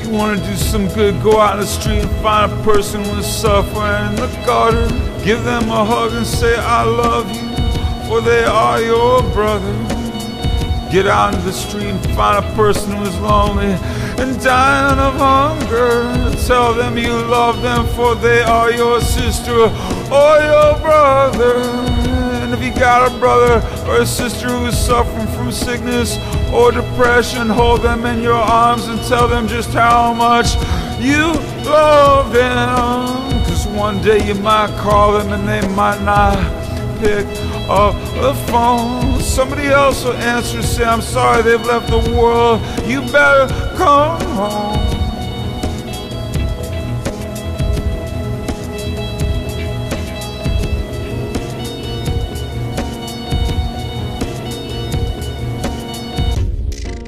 Speaker 1: You wanna do some good, go out in the street and find a person who's suffering in the gutter. Give them a hug and say I love you, for they are your brother. Get out into the street and find a person who is lonely and dying of hunger. Tell them you love them, for they are your sister or your brother. And if you got a brother or a sister who is suffering from sickness or depression, hold them in your arms and tell them just how much you love them. Cause one day you might call them and they might not pick up the phone. Somebody else will answer and say, I'm sorry they've left the world, you better come home.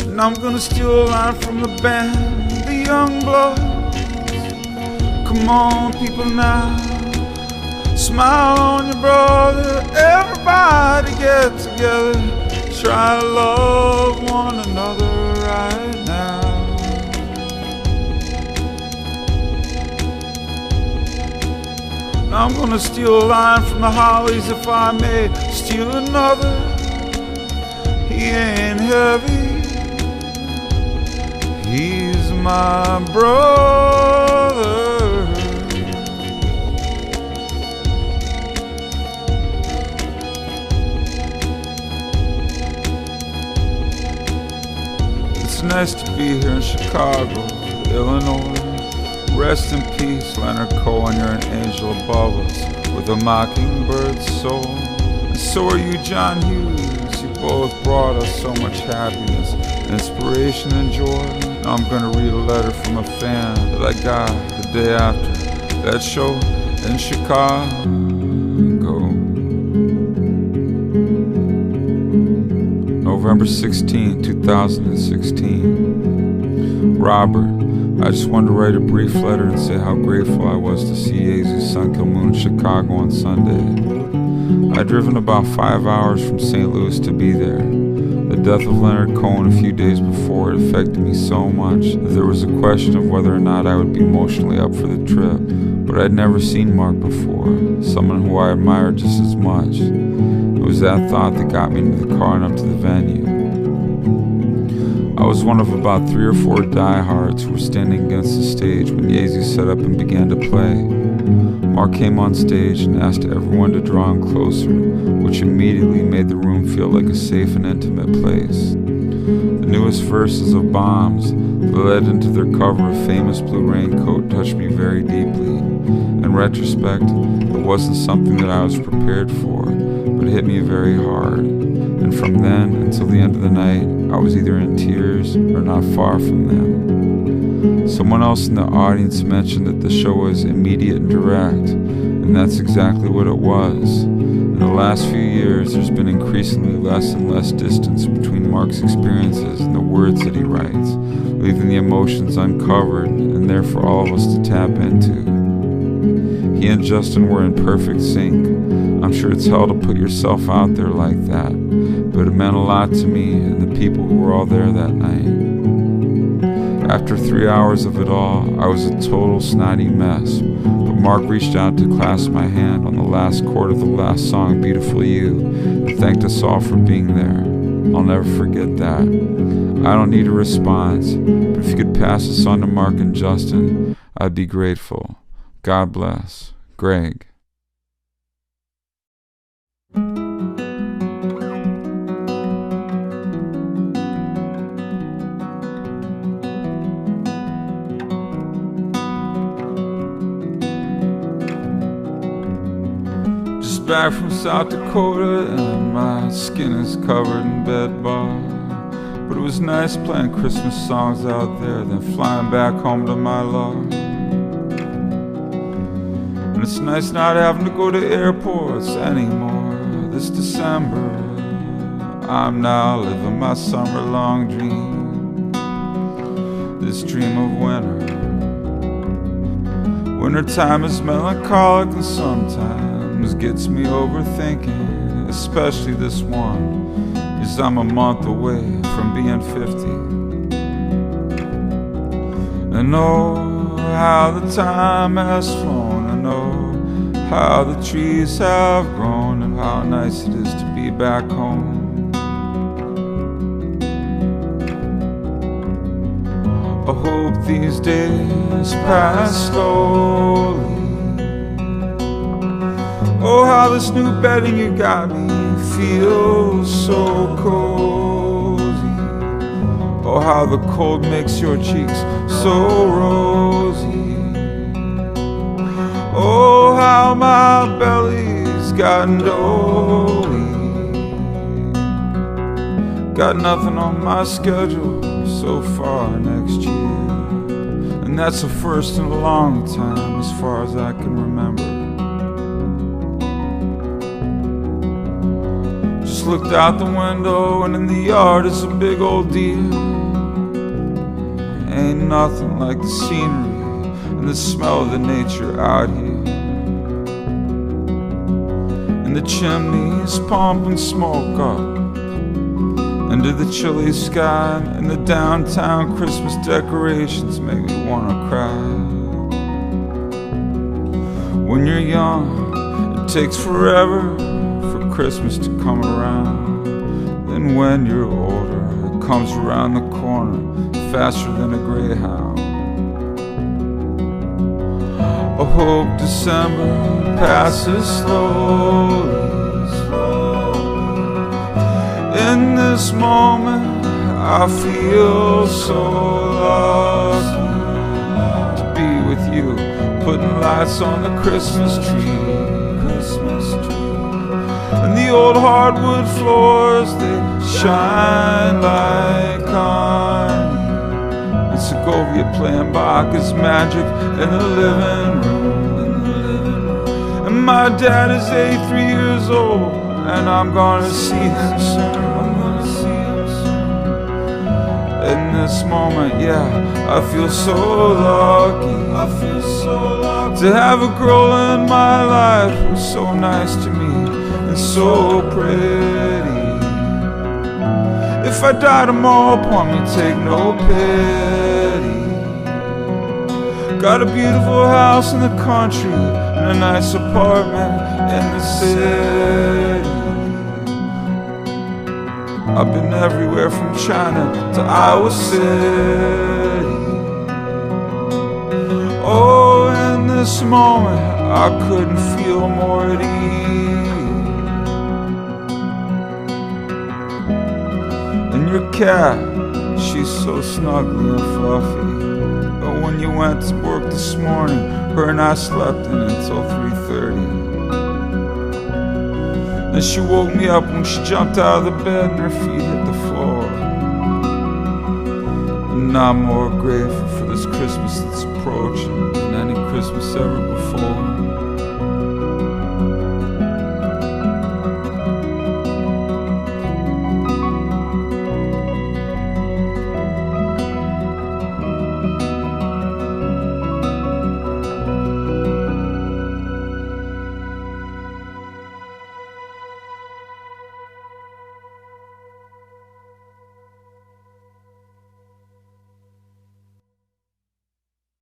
Speaker 1: And I'm gonna steal a line from the band, the Young Bloods. Come on, people now, smile on your brother. Everybody get together, try to love one another right now. Now I'm gonna steal a line from the Hollies, if I may steal another. He ain't heavy, he's my brother. It's nice to be here in Chicago, Illinois. Rest in peace, Leonard Cohen, you're an angel above us with a mockingbird's soul. And so are you, John Hughes. You both brought us so much happiness, inspiration, and joy. Now I'm gonna read a letter from a fan that I got the day after that show in Chicago. November 16, 2016. Robert, I just wanted to write a brief letter and say how grateful I was to see Jesu's Sun Kill Moon in Chicago on Sunday. I'd driven about 5 hours from St. Louis to be there. The death of Leonard Cohen a few days before had affected me so much that there was a question of whether or not I would be emotionally up for the trip. But I'd never seen Mark before, someone who I admired just as much. It was that thought that got me into the car and up to the venue. I was one of about 3 or 4 diehards who were standing against the stage when Jesu set up and began to play. Mark came on stage and asked everyone to draw in closer, which immediately made the room feel like a safe and intimate place. The newest verses of Bombs that led into their cover of Famous Blue Raincoat touched me very deeply. In retrospect, it wasn't something that I was prepared for, but it hit me very hard. And from then until the end of the night, I was either in tears or not far from them. Someone else in the audience mentioned that the show was immediate and direct, and that's exactly what it was. In the last few years, there's been increasingly less and less distance between Mark's experiences and the words that he writes, leaving the emotions uncovered and there for all of us to tap into. He and Justin were in perfect sync. I'm sure it's hell to put yourself out there like that, but it meant a lot to me and the people who were all there that night. After 3 hours of it all, I was a total snotty mess, but Mark reached out to clasp my hand on the last chord of the last song, Beautiful You, and thanked us all for being there. I'll never forget that. I don't need a response, but if you could pass this on to Mark and Justin, I'd be grateful. God bless. Greg. Back from South Dakota and my skin is covered in bed bar. But it was nice playing Christmas songs out there, then flying back home to my lodge. And it's nice not having to go to airports anymore. This December I'm now living my summer-long dream, this dream of winter. Wintertime is melancholic and sometimes gets me overthinking, especially this one, is I'm a month away from being 50. And oh, how the time has flown, and oh, how the trees have grown, and how nice it is to be back home. I hope these days pass slowly. Oh, how this new bedding you got me feels so cozy. Oh, how the cold makes your cheeks so rosy. Oh, how my belly's gotten doughy. Got nothing on my schedule so far next year, and that's the first in a long time as far as I can remember. Looked out the window and in the yard is a big old deer. Ain't nothing like the scenery and the smell of the nature out here. And the chimneys pumping smoke up into the chilly sky, and the downtown Christmas decorations make me wanna cry. When you're young, it takes forever Christmas to come around. Then when you're older, it comes around the corner faster than a greyhound. I hope December passes slowly. In this moment I feel so lucky to be with you, putting lights on the Christmas tree. And the old hardwood floors, they shine like honey. And Segovia playing Bach's Magic in the living room. And my dad is 83 years old, and I'm gonna see him soon. In this moment, yeah, I feel so lucky. I feel so lucky to have a girl in my life who's so nice to me and so pretty. If I die tomorrow, upon me take no pity. Got a beautiful house in the country and a nice apartment in the city. I've been everywhere from China to Iowa City. Oh, in this moment, I couldn't feel more at ease. And your cat, she's so snuggly and fluffy. But when you went to work this morning, her and I slept in until 3:30. Then she woke me up when she jumped out of the bed and her feet hit the floor. And I'm more grateful for this Christmas that's approaching than any Christmas ever before.